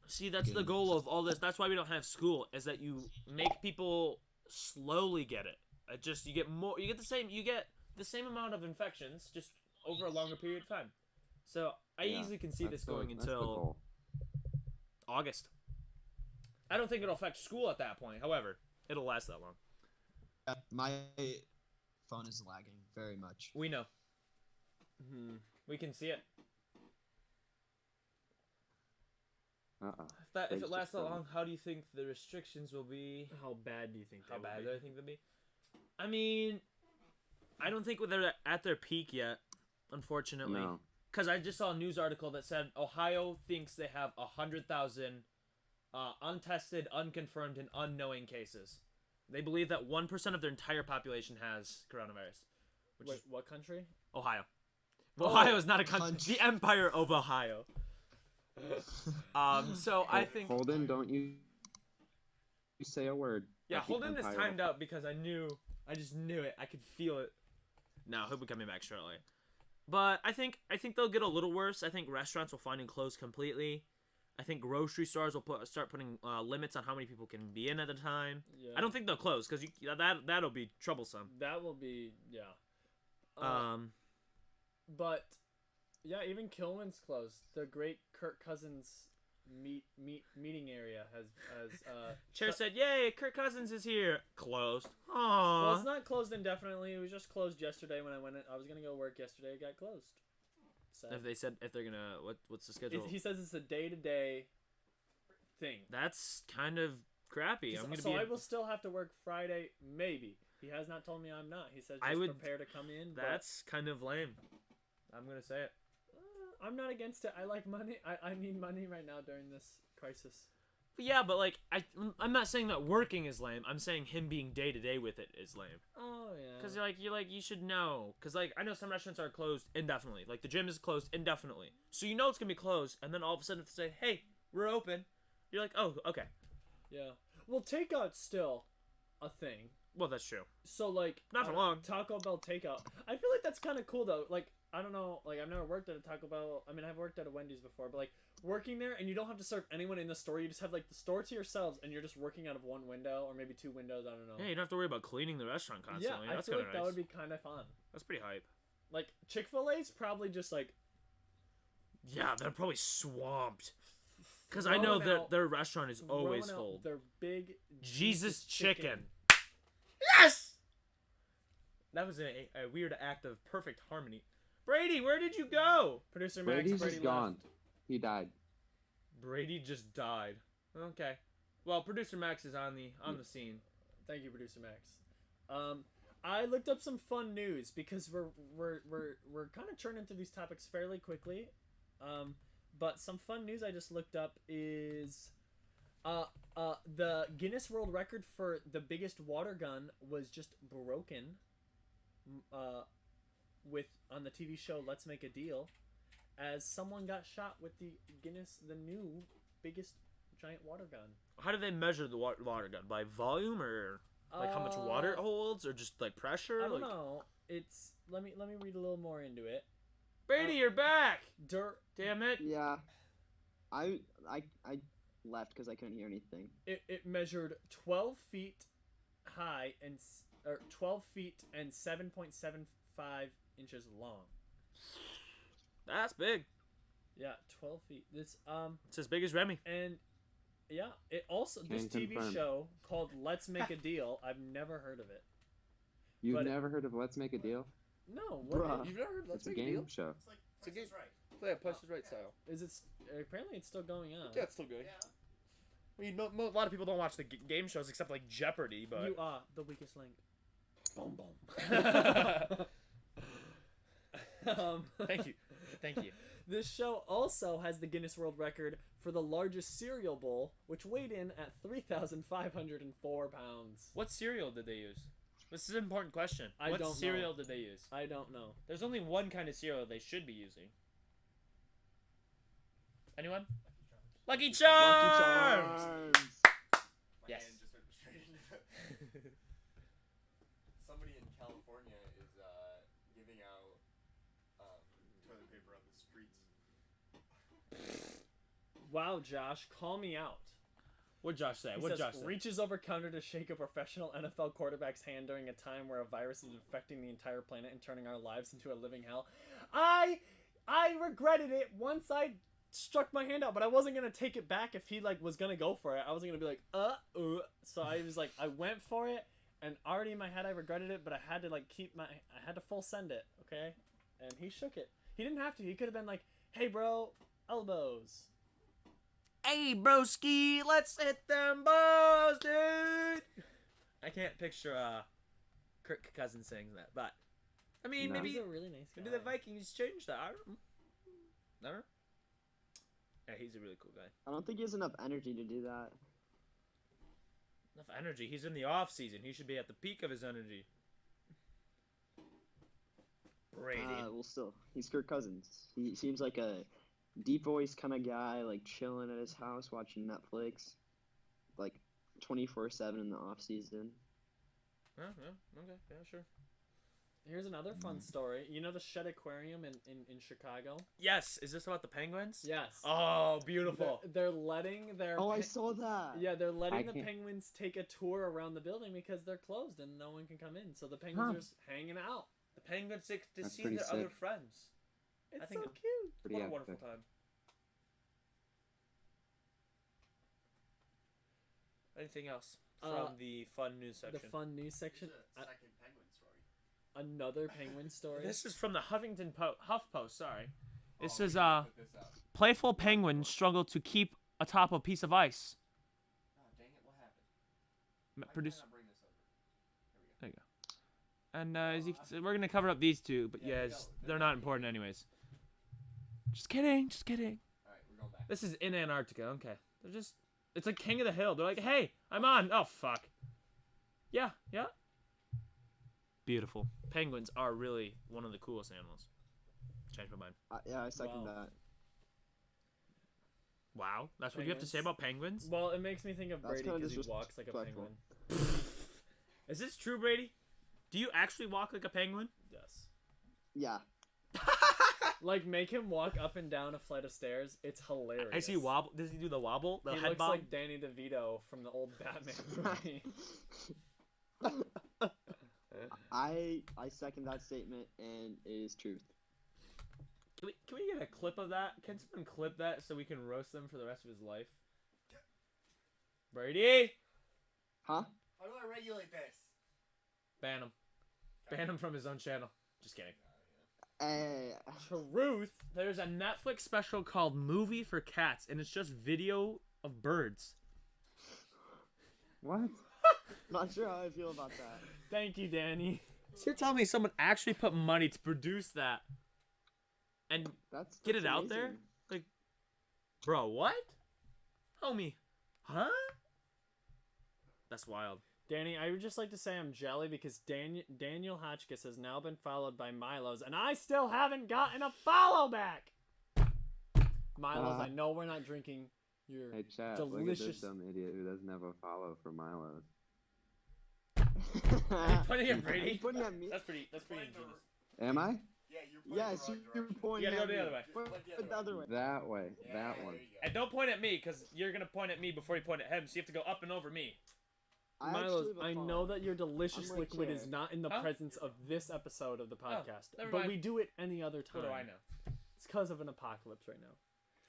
See, that's the goal of all this. That's why we don't have school, is that you make people slowly get it. You get the same amount of infections, just over a longer period of time. So I Yeah, easily can see this going that's the until goal. August. I don't think it'll affect school at that point. However, it'll last that long. My phone is lagging very much. We know. We can see it. If Thanks it lasts for that coming. long, how do you think the restrictions will be? How bad do you think? How they bad will do be? I think they'll be? I mean, I don't think they're at their peak yet, unfortunately. No. Because I just saw a news article that said Ohio thinks they have 100,000 untested, unconfirmed, and unknowing cases. They believe that 1% of their entire population has coronavirus. Which Wait, is what country? Ohio. Oh, Ohio is not a country. country. The Empire of Ohio. So I think... Holden, don't you say a word. Yeah, at the Holden is Empire. timed out because I just knew it. I could feel it. No, he'll be coming back shortly. But I think they'll get a little worse. I think restaurants will finally close completely. I think grocery stores will start putting limits on how many people can be in at a time. Yeah. I don't think they'll close because that'll be troublesome. That will be But yeah, even Kilman's closed. The great Kirk Cousins meeting area has Chair shut- said, "Yay, Kirk Cousins is here." Closed. Well, Aww. it's not closed indefinitely. It was just closed yesterday when I went in. I was gonna go work yesterday. It got closed. So If they're gonna what's the schedule? he says it's a day-to-day thing. That's kind of crappy. I'm gonna So be. I will still have to work Friday, maybe. He has not told me I'm not. He says I just would- prepare to come in. That's kind of lame. I'm gonna say it. But, I'm not against it. I like money. I need money right now during this crisis. But yeah, but like I'm not saying that working is lame. I'm saying him being day to day with it is lame. Oh yeah. Cause you should know. Cause like I know some restaurants are closed indefinitely. Like the gym is closed indefinitely. So you know it's gonna be closed, and then all of a sudden they say, "Hey, we're open." You're like, "Oh, okay." Yeah. Well, takeout's still a thing. Well, that's true. So like Not for long. Taco Bell takeout. I feel like that's kind of cool though. Like I don't know. Like I've never worked at a Taco Bell. I mean, I've worked at a Wendy's before, but like working there and you don't have to serve anyone in the store. You just have like the store to yourselves, and you're just working out of one window or maybe two windows. I don't know. Yeah, you don't have to worry about cleaning the restaurant Yeah, constantly. I That's feel kind like of that nice. would be kind of fun. That's pretty hype. Like Chick-fil-A's probably just like Yeah, they're probably swamped. Because I know throwing that out- their restaurant is always throwing out full. Their big Jesus chicken. Yes! That was a weird act of perfect harmony. Brady, where did you go? Producer Max. Brady's Brady just gone. left. He died. Brady just died. Okay. Well, producer Max is on the scene. Thank you, producer Max. I looked up some fun news because we're kind of churning through these topics fairly quickly. But some fun news I just looked up is the Guinness World Record for the biggest water gun was just broken with on the TV show Let's Make a Deal, as someone got shot with the new biggest giant water gun. How do they measure the water gun? By volume or like how much water it holds or just like pressure? I don't Like- know. It's let me read a little more into it. Brady, you're back! Damn it. Yeah, I left because I couldn't hear anything. It measured 12 feet high and 12 feet and 7.75 inches long. That's big. Yeah, 12 feet. This It's as big as Remy. and yeah, it also this Can TV confirm. show called Let's Make a Deal. I've never heard of it. You've But- never heard of Let's Make a Deal? No, what Bruh. You've never heard It's a game show. It's like It's a Price is game. Right. Play a Price is Right style. is it? Apparently, it's still going on. Yeah, it's still good. Yeah. I mean, a lot of people don't watch the game shows except like Jeopardy, but. You are the weakest link. Boom boom. Thank you. Thank you. This show also has the Guinness World Record for the largest cereal bowl, which weighed in at 3,504 pounds. What cereal did they use? This is an important question. I What don't know. cereal did they use? I don't know. There's only one kind of cereal they should be using. Anyone? Lucky Charms! My Yes. hand just went straight into it. Somebody in California is giving out toilet paper on the streets. Wow, Josh, call me out. What'd Josh say? He What'd says, Josh say? reaches over counter to shake a professional NFL quarterback's hand during a time where a virus is infecting the entire planet and turning our lives into a living hell. I regretted it once I struck my hand out, but I wasn't gonna take it back if he like was gonna go for it. I wasn't gonna be like, So I was like, I went for it, and already in my head I regretted it, but I had to like I had to full send it, okay? And he shook it. He didn't have to. He could have been like, hey, bro, elbows. Hey, broski, let's hit them balls, dude. I can't picture Kirk Cousins saying that, but I mean, No. maybe He's a really nice guy. maybe the Vikings changed that. I don't know. Never. Yeah, he's a really cool guy. I don't think he has enough energy to do that. Enough energy. He's in the off season. He should be at the peak of his energy. Brady. Well, still, he's Kirk Cousins. He seems like a deep voice kind of guy, like chilling at his house watching Netflix, like 24/7 in the off season. Yeah, okay, yeah, sure. Here's another fun story. You know the Shed Aquarium in Chicago? Yes, is this about the Penguins? Yes. Oh, beautiful. They're letting their Oh, I saw that. Yeah, they're letting I the can't- Penguins take a tour around the building because they're closed and no one can come in. So the Penguins are just hanging out. The Penguins get to That's see pretty their other sick. friends. It's think so it- cute. Pretty What a epic. wonderful time. Anything else from the fun news section? The fun news section. There's a second penguin story. Another Penguin story. This is from the HuffPost. Sorry. It Oh, says, we can put this up. playful penguins struggle to keep atop a piece of ice. Oh, dang it, what happened? Produce. Why can't I bring this over? Here we go. And as you can see, we're gonna cover up these two, but Yeah, yes, they're they're not not important anyways. Just kidding. Alright, we're going back. This is in Antarctica. Okay, they're just. It's like King of the Hill. They're like, hey, I'm on. Oh fuck. Yeah. Beautiful. Penguins are really one of the coolest animals. Changed my mind. Yeah, I second Wow. that. Wow, that's what you have to say about penguins. Well, it makes me think of That's Brady kinda because he walks like a disrespectful. penguin. Is this true, Brady? Do you actually walk like a penguin? Yes. Yeah. Like, make him walk up and down a flight of stairs. It's hilarious. Does he wobble? Does he do the wobble? The He head looks bob? like Danny DeVito from the old Batman movie. I second that statement, and it is truth. Can we get a clip of that? Can someone clip that so we can roast them for the rest of his life? Brady, Huh? How do I regulate this? ban him. Ban him from his own channel. Just kidding. Truth. There's a Netflix special called Movie for Cats, and it's just video of birds. What? Not sure how I feel about that. Thank you, Danny. So you're telling me someone actually put money to produce that and That's get it out there? amazing. Like, bro, what? Homie. Huh? That's wild. Danny, I would just like to say I'm jelly because Daniel Hotchkiss has now been followed by Milo's, and I still haven't gotten a follow back. Milo's, I know we're not drinking your Hey, chat, look at delicious. this dumb idiot who doesn't have a follow for Milo's. Pointing at Brady? He's pointing at me. That's pretty Point ingenious. Am I? Yeah, you're pointing Yes, the wrong you're direction. pointing You gotta at go the me. other way. Point Point the other way. That way. Yeah, That one. there you go. And don't point at me, because you're going to point at me before you point at him, so you have to go up and over me. I Milo's, actually I have a know phone. that your delicious I'm right liquid here. is not in the Huh? presence of this episode of the podcast, never but mind. we do it any other time. What do I know? It's because of an apocalypse right now.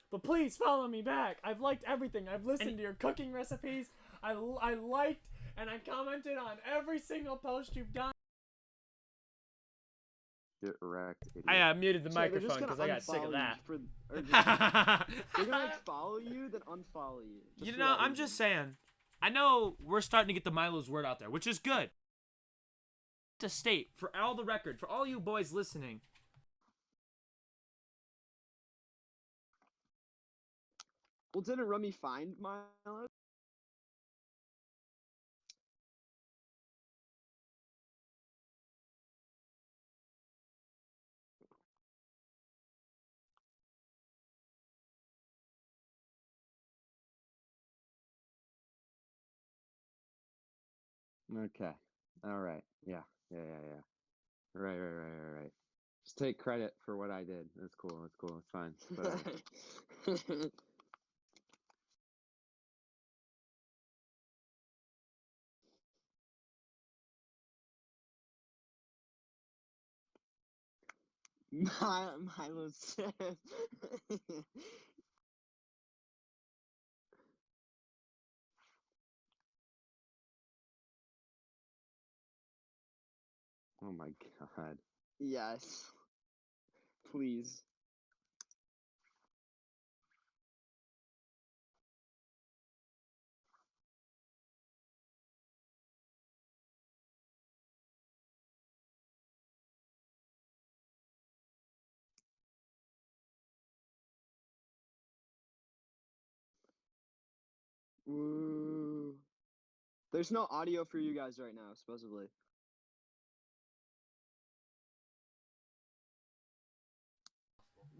But please follow me back. I've liked everything. I've listened to your cooking recipes. I liked and I commented on every single post you've done. Get wrecked, idiot. I muted the So they're just microphone gonna because I got sick of unfollow that. you or they're gonna like, follow you, then unfollow you. just You for know, that I'm reason. just saying. I know we're starting to get the Milo's word out there, which is good. To state, for all the record, for all you boys listening, Well, didn't Rummy find Milo? Okay. All right. Yeah. Right. Just take credit for what I did. That's cool. It's fine. But, Milo said. Oh my god. Yes. Please. Ooh. There's no audio for you guys right now, supposedly.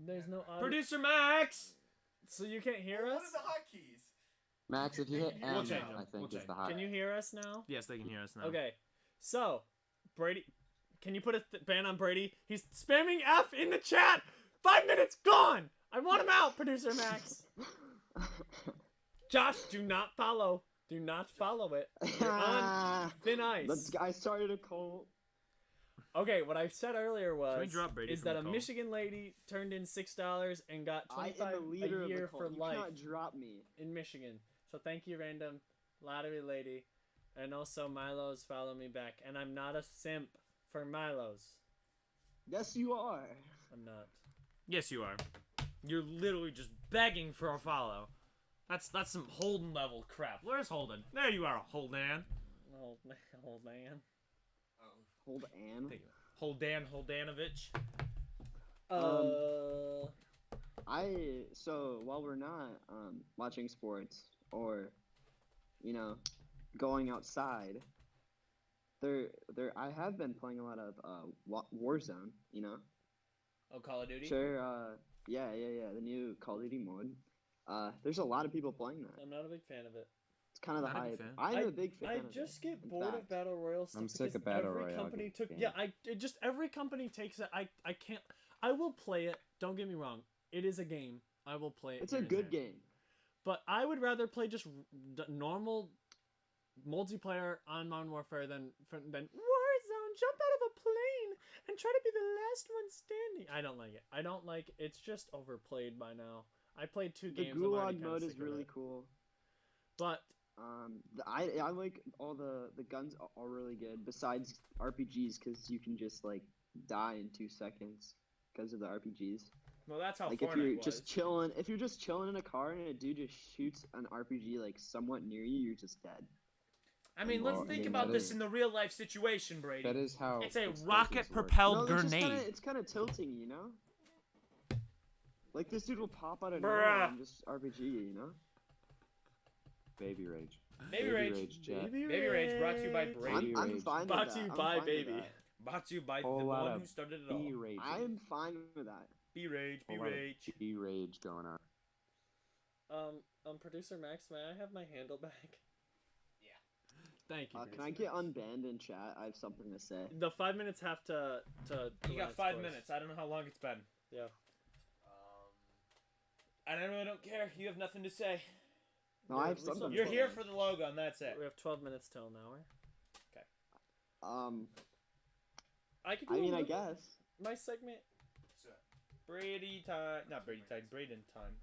There's no audio. Producer Max. So you can't hear What us? are the hotkeys? Max, if you hit We'll M, change them. I think We'll is change the them. hot. Can you hear us now? Yes, they can hear us now. Okay. So, Brady, can you put a ban on Brady? He's spamming F in the chat. 5 minutes gone. I want him out, Producer Max. Josh, do not follow. Do not follow it. You're on thin ice. I started a cult. Okay, what I said earlier Can we was drop Brady is from that the a call? Michigan lady turned in $6 and got I am 25 the leader a of year the for cult. You life cannot drop me. in Michigan. So thank you, random lottery lady, and also Milo's follow me back. And I'm not a simp for Milo's. Yes, you are. I'm not. Yes, you are. You're literally just begging for a follow. That's some Holden level crap. Where's Holden? There you are, Holden. Old man. Oh. Hold Ann. Thank you. Holdanovich. So while we're not watching sports or going outside, I have been playing a lot of Warzone. Oh, Call of Duty? Sure. Yeah. The new Call of Duty mode. There's a lot of people playing that. I'm not a big fan of it. It's kind of the Not a big hype. fan. I'm a big fan. I of just it, get in bored of fact. battle royale stuff. I'm sick because of battle every royale company games. took. Yeah, every company takes it. I can't. I will play it. Don't get me wrong. It is a game. I will play it. It's here a and good there. game. But I would rather play just normal multiplayer on Modern Warfare than Warzone. Jump out of a plane and try to be the last one standing. I don't like it. I don't like. It's just overplayed by now. I played 2 The games. I'm already Gulag kinda mode sick is of really it. cool. But I like all the guns are really good. Besides RPGs, because you can just like die in 2 seconds because of the RPGs. Well, that's how Like if Fortnite you're was. just chilling in a car and a dude just shoots an RPG like somewhat near you, you're just dead. I mean, let's Well, I think mean, about that this is- in the real life situation, Brady. That is how It's a explosives rocket-propelled No, grenade. it's kind of tilting, you know. Like this dude will pop out of Bruh. nowhere and just RPG, you know. work. Baby rage. Baby Rage. chat. Baby Rage brought to you by Brady. I'm Rage. fine with Brought that. to you I'm by fine with Baby. that. Brought to you by the Whole lot one of who started it all. B rage. I'm fine with that. B Rage, B Rage. B rage going on. Producer Max, may I have my handle back? Yeah. Thank you. Can I Producer get Max. unbanned in chat? I have something to say. The 5 minutes have to You run got its 5 course. minutes. I don't know how long it's been. Yeah. And I really don't care. You have nothing to say. No, I have we something. still- to You're say. here for the logo, and that's it. We have 12 minutes till an hour. I could. Do I a mean, I movie- guess. my segment. So, Brady time. Not Brady time. Braden time.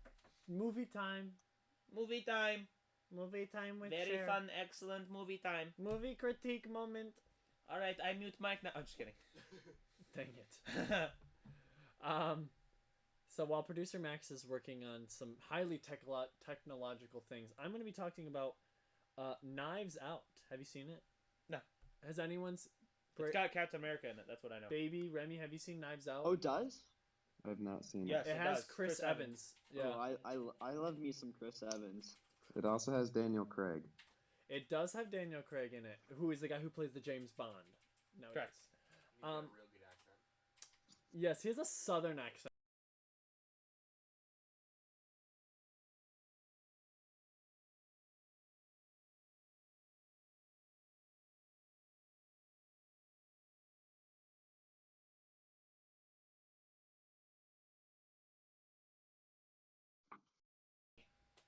Movie time. Movie time. Movie time with Very Cher. fun, excellent movie time. Movie critique moment. All right, I mute Mike now. I'm just kidding. Dang it. So while producer Max is working on some highly technological things, I'm going to be talking about Knives Out. Have you seen it? No. Has anyone's It's got Captain America in it. That's what I know. baby Remy? Have you seen Knives Out? Oh, it does? I've not seen Yes. it. it it has does. Chris Chris Evans. Yeah. Oh, I love me some Chris Evans. It also has Daniel Craig. It does have Daniel Craig in it, who is the guy who plays the James Bond. No, Correct. he's got a Um, real good accent. yes, he has a southern accent.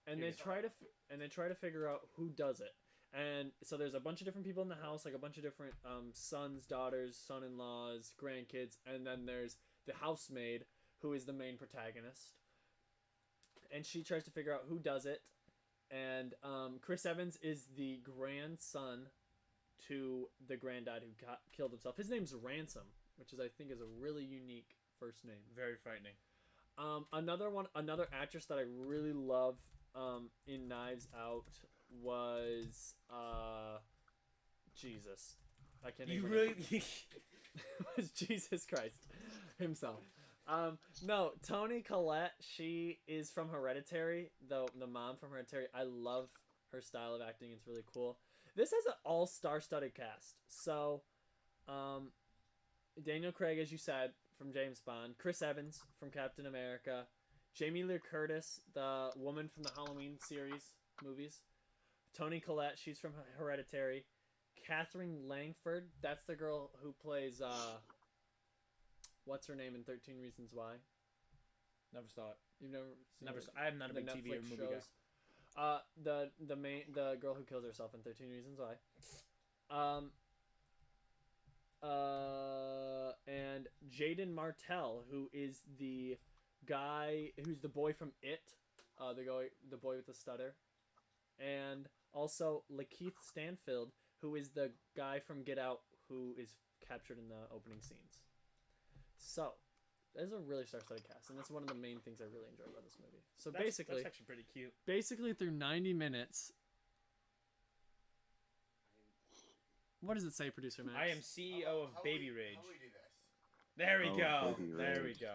And they try to figure out who does it. And so there's a bunch of different people in the house, like a bunch of different sons, daughters, son-in-laws, grandkids, and then there's the housemaid, who is the main protagonist, and she tries to figure out who does it. And Chris Evans is the grandson to the granddad who killed himself. His name's Ransom, which I think is a really unique first name. Very frightening. Another actress that I really love in Knives Out was Jesus. I can't. You even really? was Jesus Christ himself. No, Toni Collette. She is from Hereditary. The mom from Hereditary. I love her style of acting. It's really cool. This has an all-star-studded cast. So, Daniel Craig, as you said, from James Bond. Chris Evans from Captain America. Jamie Lee Curtis, the woman from the Halloween series movies. Toni Collette, she's from Hereditary. Catherine Langford, that's the girl who plays what's her name in 13 Reasons Why. Never saw it. You've never seen it? I'm not a The big TV or Netflix movie shows. The girl who kills herself in 13 Reasons Why. And Jaden Martell, who is the guy who's the boy from It, the boy with the stutter, and also Lakeith Stanfield, who is the guy from Get Out who is captured in the opening scenes. So, there's a really star-studded cast, and that's one of the main things I really enjoy about this movie. So That's actually pretty cute. basically through 90 minutes. What does it say, producer Max? I am CEO of Baby Rage. How do we do this? There we Oh, go. Baby There we Rage. go.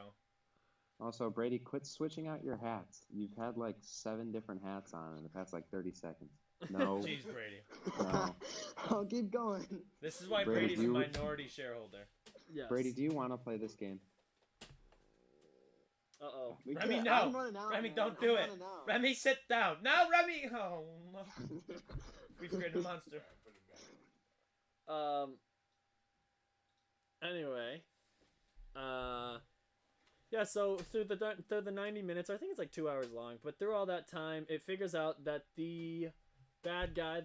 Also, Brady, quit switching out your hats. You've had like 7 different hats on in the past like 30 seconds. No, Jeez, Brady. no. I'll keep going. This is why Brady, Brady's a you- minority shareholder. Yes. Brady, do you want to play this game? Uh-oh. We Remy, can't- no. I'm running out, Remy, man. don't I'm do it. running out. Remy, sit down. No, Remy. Oh, no. We've created a monster. Alright, put him down. Anyway. Yeah, so through the 90 minutes, I think it's like 2 hours long, but through all that time, it figures out that the bad guy,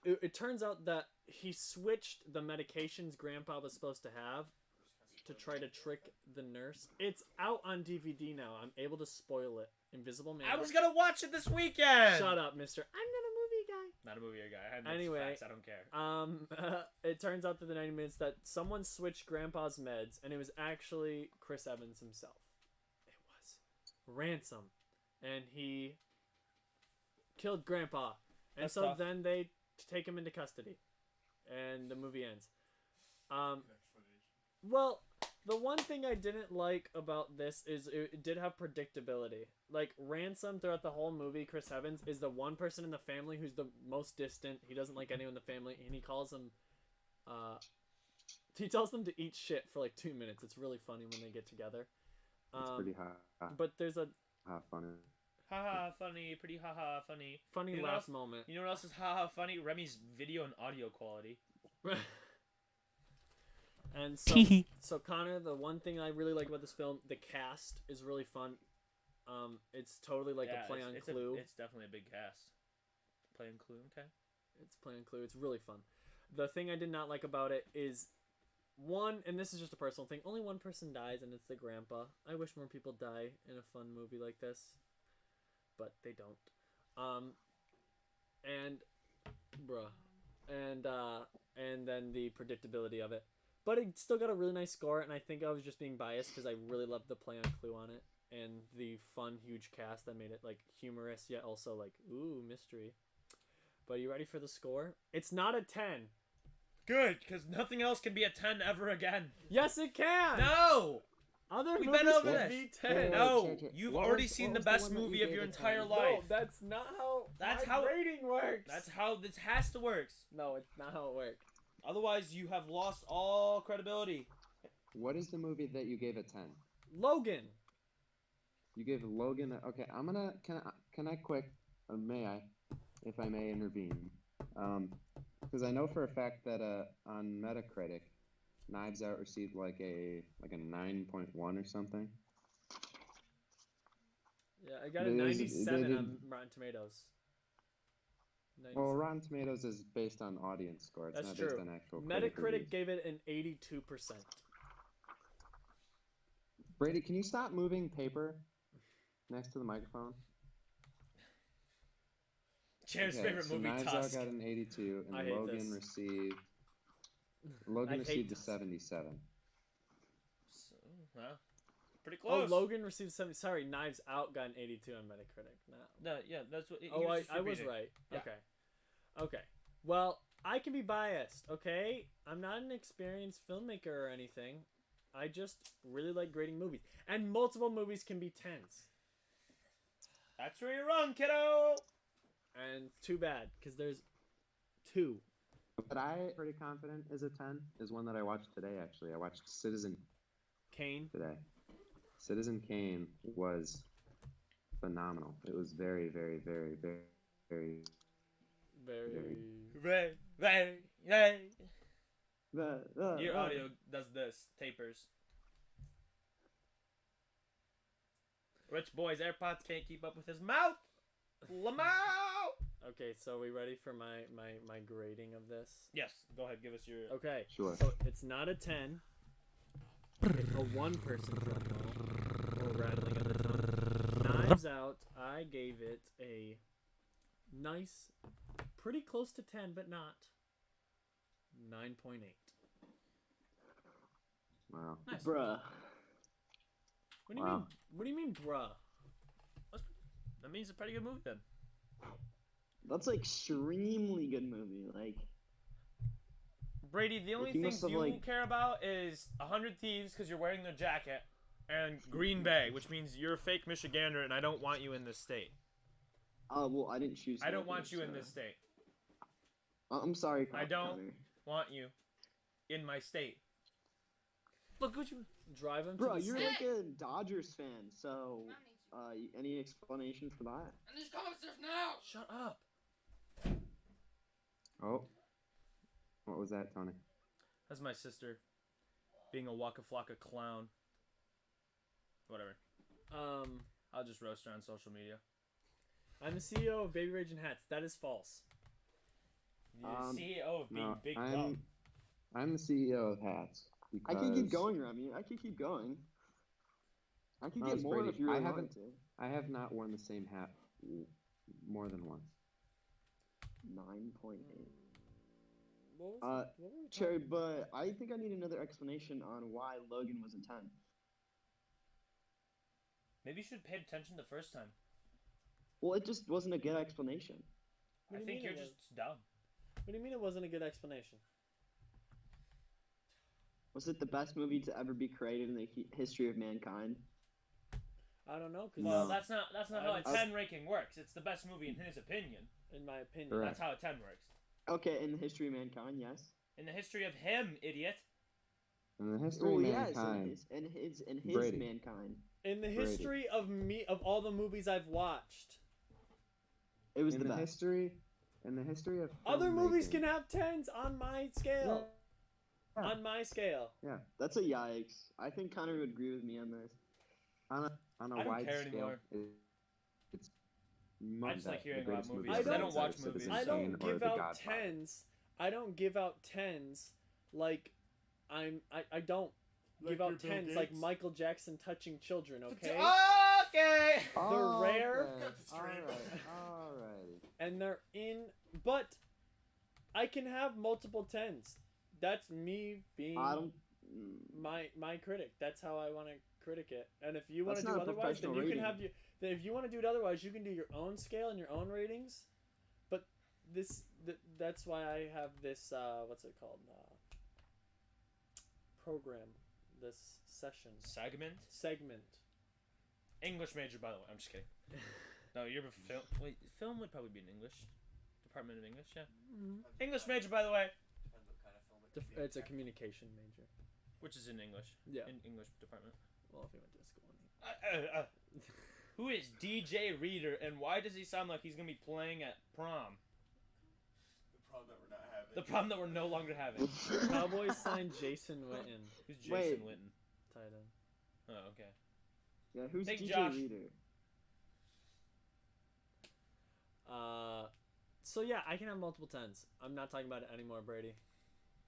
it turns out that he switched the medications Grandpa was supposed to have to try to trick the nurse. It's out on DVD now. I'm able to spoil it. Invisible Man. I was gonna watch it this weekend. Shut up, mister. I'm not a movie guy. Not a movie guy. I had Anyway, facts. I don't care. It turns out through the 90 minutes that someone switched Grandpa's meds, and it was actually Chris Evans himself. It was Ransom, and he killed Grandpa, and That's so tough. then they take him into custody, and the movie ends. Next footage. Well, the one thing I didn't like about this is it did have predictability. Like, Ransom, throughout the whole movie, Chris Evans, is the one person in the family who's the most distant. He doesn't like anyone in the family, and he calls them, he tells them to eat shit for like 2 minutes. It's really funny when they get together. It's pretty hot. But there's a Funny. Haha, funny. Pretty haha, funny. funny You know last what- moment. You know what else is haha funny? Remy's video and audio quality. And so Connor, the one thing I really like about this film, the cast is really fun. It's totally like a play on Clue. It's definitely a big cast. Play on Clue, okay. It's play on Clue. It's really fun. The thing I did not like about it is one, and this is just a personal thing. Only one person dies, and it's the grandpa. I wish more people die in a fun movie like this, but they don't. And then the predictability of it. But it still got a really nice score, and I think I was just being biased because I really loved the play on Clue on it and the fun, huge cast that made it like humorous yet also like ooh mystery. But you ready for the score? It's not a 10. Good, because nothing else can be a 10 ever again. Yes, it can. No! Other We've movies been over can this. be 10. No! You've What already was- seen what the was the best one that you movie of gave your a entire 10? life. No, that's not how That's my how- rating works. That's how this has to work. No, it's not how it works. Otherwise, you have lost all credibility. What is the movie that you gave a 10? Logan. You gave Logan. Okay, I'm gonna. Can I quick? May I, if I may intervene? Because I know for a fact that on Metacritic, Knives Out received like a 9.1 or something. Yeah, I got a It is- 97 they did- on Rotten Tomatoes. 97. Well, Rotten Tomatoes is based on audience score. It's That's not true. based on actual critic Metacritic reviews. gave it an 82%. Brady, can you stop moving paper next to the microphone? Jared's Okay, favorite so movie, Knives Out Tusk. got an 82, I and hate Logan this. received. I Logan hate received a Tusk. 77. So, well, pretty Oh, close. Logan received 70. Sorry, Knives Out got an 82 on Metacritic. No. No, yeah, that's what. Oh, I was right. Yeah. Okay. Okay. Well, I can be biased, okay? I'm not an experienced filmmaker or anything. I just really like grading movies. And multiple movies can be 10s. That's where you're wrong, kiddo. And too bad, because there's 2. But I pretty confident is a 10 is one that I watched today. Actually, I watched Citizen Kane. today. Citizen Kane was phenomenal. It was very, very, very, very, very. Very. Ray. Your Uh, audio does this. Tapers. Rich boy's AirPods can't keep up with his mouth. Lamau. Okay, so are we ready for my grading of this? Yes. Go ahead. Give us your. Okay. Sure. So it's not a 10. It's a 1-person drum roll. Or rattling of the tongue. Knives Out, I gave it a nice, pretty close to 10, but not 9.8. Wow. Nice. bruh. What do you Wow. mean? What do you mean, bruh? That means it's a pretty good movie then. That's an extremely good movie. Like, Brady, the only he must things have, you like- care about is 100 Thieves because you're wearing their jacket, and Green Bay, which means you're a fake Michigander, and I don't want you in this state. well, I didn't choose. I don't Logan, want you in so- this state. I'm sorry, I don't. Connor. Want you in my state. Look what you. Drive him Bro, to the you're state. like a Dodgers fan, so any explanation for that? And these comments now! Shut up. Oh. What was that, Tony? That's my sister being a Waka Flocka clown. Whatever. I'll just roast her on social media. I'm the CEO of Baby Raging Hats. That is false. The Um, CEO of being No, big dumb. I'm the CEO of hats. I can keep because going, Remy. I can keep going. I can No, get it's more Brady. if you I really want haven't- to. I have not worn the same hat more than once. 9.8. What was Uh, what were we Cherry, talking but I think I need another explanation on why Logan was a 10. Maybe you should have paid attention the first time. Well, it just wasn't a good explanation. What I do you think mean you're it just dumb. What do you mean it wasn't a good explanation? Was it the best movie to ever be created in the history of mankind? I don't know, because Well, No. that's not how a I- 10 ranking works. It's the best movie in his opinion. in my opinion, Correct. That's how a 10 works. Okay, in the history of mankind, yes. In the history of him, idiot. In the history Oh of yes, mankind, in his Brady. mankind, in the Brady. history of all the movies I've watched, it was in the the best. history of other movies filmmaking- can have 10s on my scale. Yeah. On my scale. Yeah, That's a yikes. I think Connor would agree with me on this. on a I don't wide care scale, anymore. it's much just like the hearing about greatest movies. movie I ever don't made, watch Citizen movies. I Kane don't or give The out Godfather. 10s. I don't give out 10s like I don't give out 10s like Michael Jackson touching children, okay? Okay. They're rare. Cut the stream. Alrighty. And they're in, but I can have multiple 10s. That's me being I don't. my critic. That's how I want to critic it. And if you want to That's do not a otherwise, then professional you can rating. have you. Then if you want to do it otherwise, you can do your own scale and your own ratings. But that's why I have this what's it called program, this session segment. English major, by the way. I'm just kidding. No, you're a film. Wait, film would probably be in English. Department of English, yeah. English major, by the way. Depends what kind of film it could be. It's a communication major. Which is in English. Yeah. In English department. Well, if you went to school. Who is DJ Reader, and why does he sound like he's gonna be playing at prom? The problem that we're not having. The problem that we're no longer having. Cowboys signed Jason Witten. Who's Jason Wait. Witten? Tight end. Oh, okay. Yeah, who's Thank DJ Josh. Reader? So yeah, I can have multiple 10s. I'm not talking about it anymore, Brady.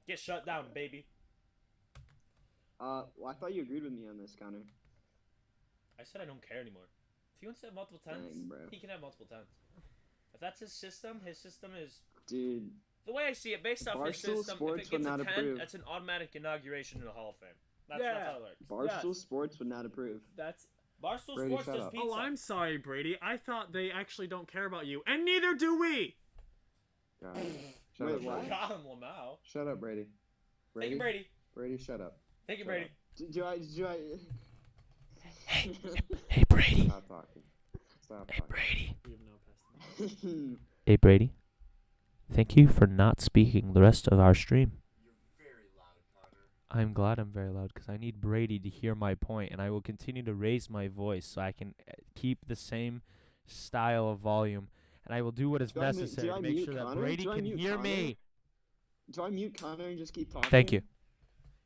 Get shut down, baby. Well, I thought you agreed with me on this, Connor. I said I don't care anymore. If he wants to have multiple tents, Dang, bro. he can have multiple tents. If that's his system is Dude, the way I see it. Based off his Barstool system, Sports if it would gets a not 10, approve. that's an automatic inauguration in the Hall of Fame. That's Yeah. how it works. Barstool Sports would not approve. That's. Barstool Brady, Sports shut does up. pizza. Oh, I'm sorry, Brady. I thought they actually don't care about you, and neither do we. God. Shut Wait, up, what? Brady. Got him, Lamau. Shut up, Brady. Thank you, Brady. Brady, shut up. Thank you, Shut Brady. up. Do I? Hey, Brady. Stop talking. Stop talking. Brady. We have no past. Hey, Brady. Thank you for not speaking the rest of our stream. You're very loud, Connor. I'm glad I'm very loud because I need Brady to hear my point, and I will continue to raise my voice so I can keep the same style of volume, and I will do what is Do I mu- necessary do I to make mute sure that Connor? Brady Do I can mute hear Connor? me. Do I mute Connor and just keep talking? Thank you.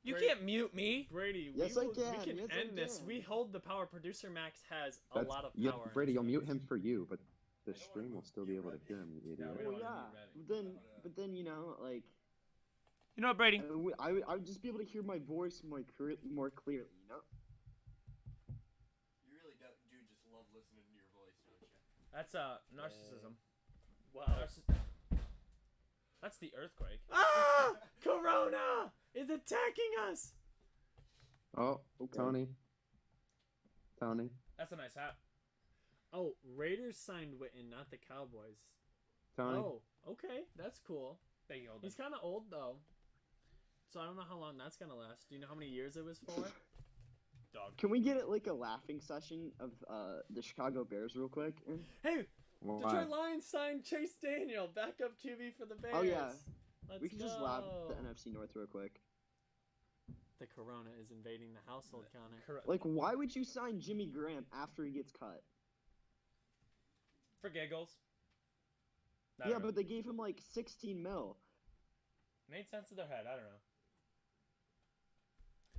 You Brady- can't mute me. Brady, Yes, we I will, can. we can Yes, I end this. can. We hold the power. Producer Max has a That's- lot of yeah, power. in Brady, this you'll mute house. him for you, but the I don't stream wanna will still mute be you, able to Remy. hear him, you idiot. we Well, don't wanna yeah, mute but then like You know what, Brady? I would just be able to hear my voice more clearly, you know. You really do just love listening to your voice, don't you? That's narcissism. Wow. That's the earthquake. Ah! Corona is attacking us. Oh, Tony. Tony. That's a nice hat. Oh, Raiders signed Witten, not the Cowboys. Tony. Oh, okay, that's cool. Thank you, Holden. He's kind of old though, so I don't know how long that's gonna last. Do you know how many years it was for? Dog. Can we get it like a laughing session of the Chicago Bears real quick? Hey, Why? Detroit Lions signed Chase Daniel, backup QB for the Bears. Oh, yeah. Let's We can go. just laugh at the NFC North real quick. The Corona is invading the household, Connor. Correct. Like, why would you sign Jimmy Graham after he gets cut? For giggles. I Yeah, don't know. but they gave him like 16 mil. Made sense in their head. I don't know.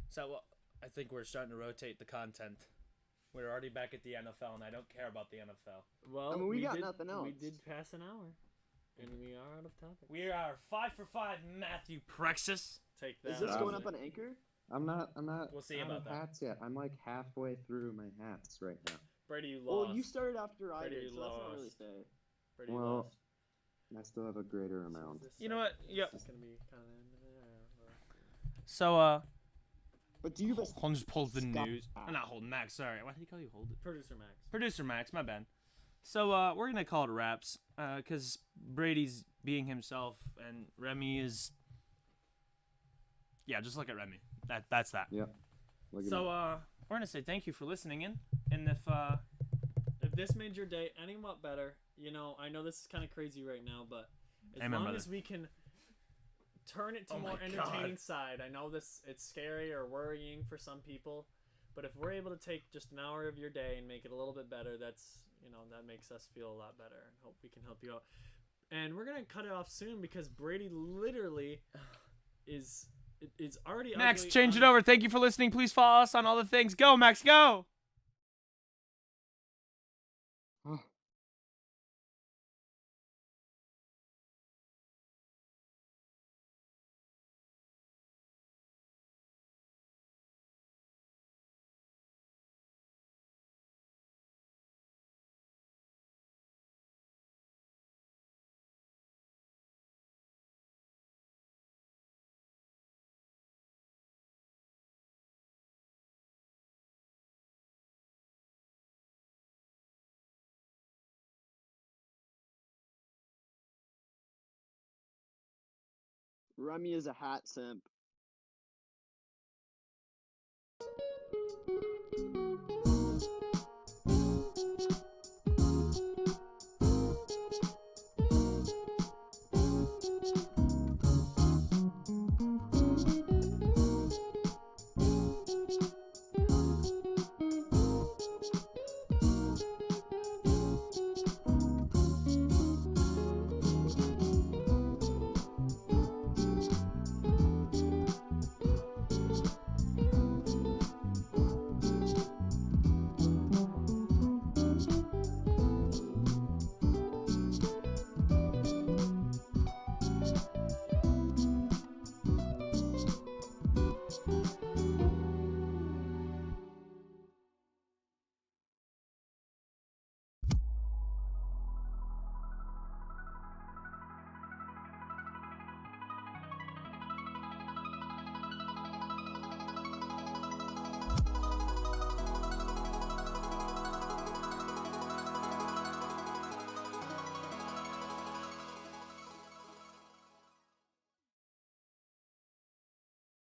So I think we're starting to rotate the content. We're already back at the NFL, and I don't care about the NFL. Well, I mean, we got did, nothing else. We did pass an hour, and we are out of topic. We are 5 for 5, Matthew Prexus. Take that. Is this Wow. going up on Anchor? I'm not. We'll see out about of that. hats yet. I'm like halfway through my hats right now. Brady, you lost. Well, you started after I Brady did, so that's not really lost. fair. Brady Well, lost. I still have a greater So amount. this You know what? Yep. This is gonna be kind of. So, But do you best Holden just pulled the Stop. news. I'm not Holden, Max. Sorry. Why did he call you Holden? Producer Max. Producer Max, my bad. So, we're going to call it wraps, because Brady's being himself, and Remy is... Yeah, just look at Remy. That's that. Yep. Look at So, me. we're going to say thank you for listening in, and If this made your day any what better, you know, I know this is kind of crazy right now, but as Amen, long brother. as we can turn it to Oh a more my entertaining God. side, I know it's scary or worrying for some people, but if we're able to take just an hour of your day and make it a little bit better, that's, you know, that makes us feel a lot better, and hope we can help you out. And we're gonna cut it off soon because Brady literally is already Max, ugly change it on- over. Thank you for listening. Please follow us on all the things. Go, Max, go! Remy is a hat simp.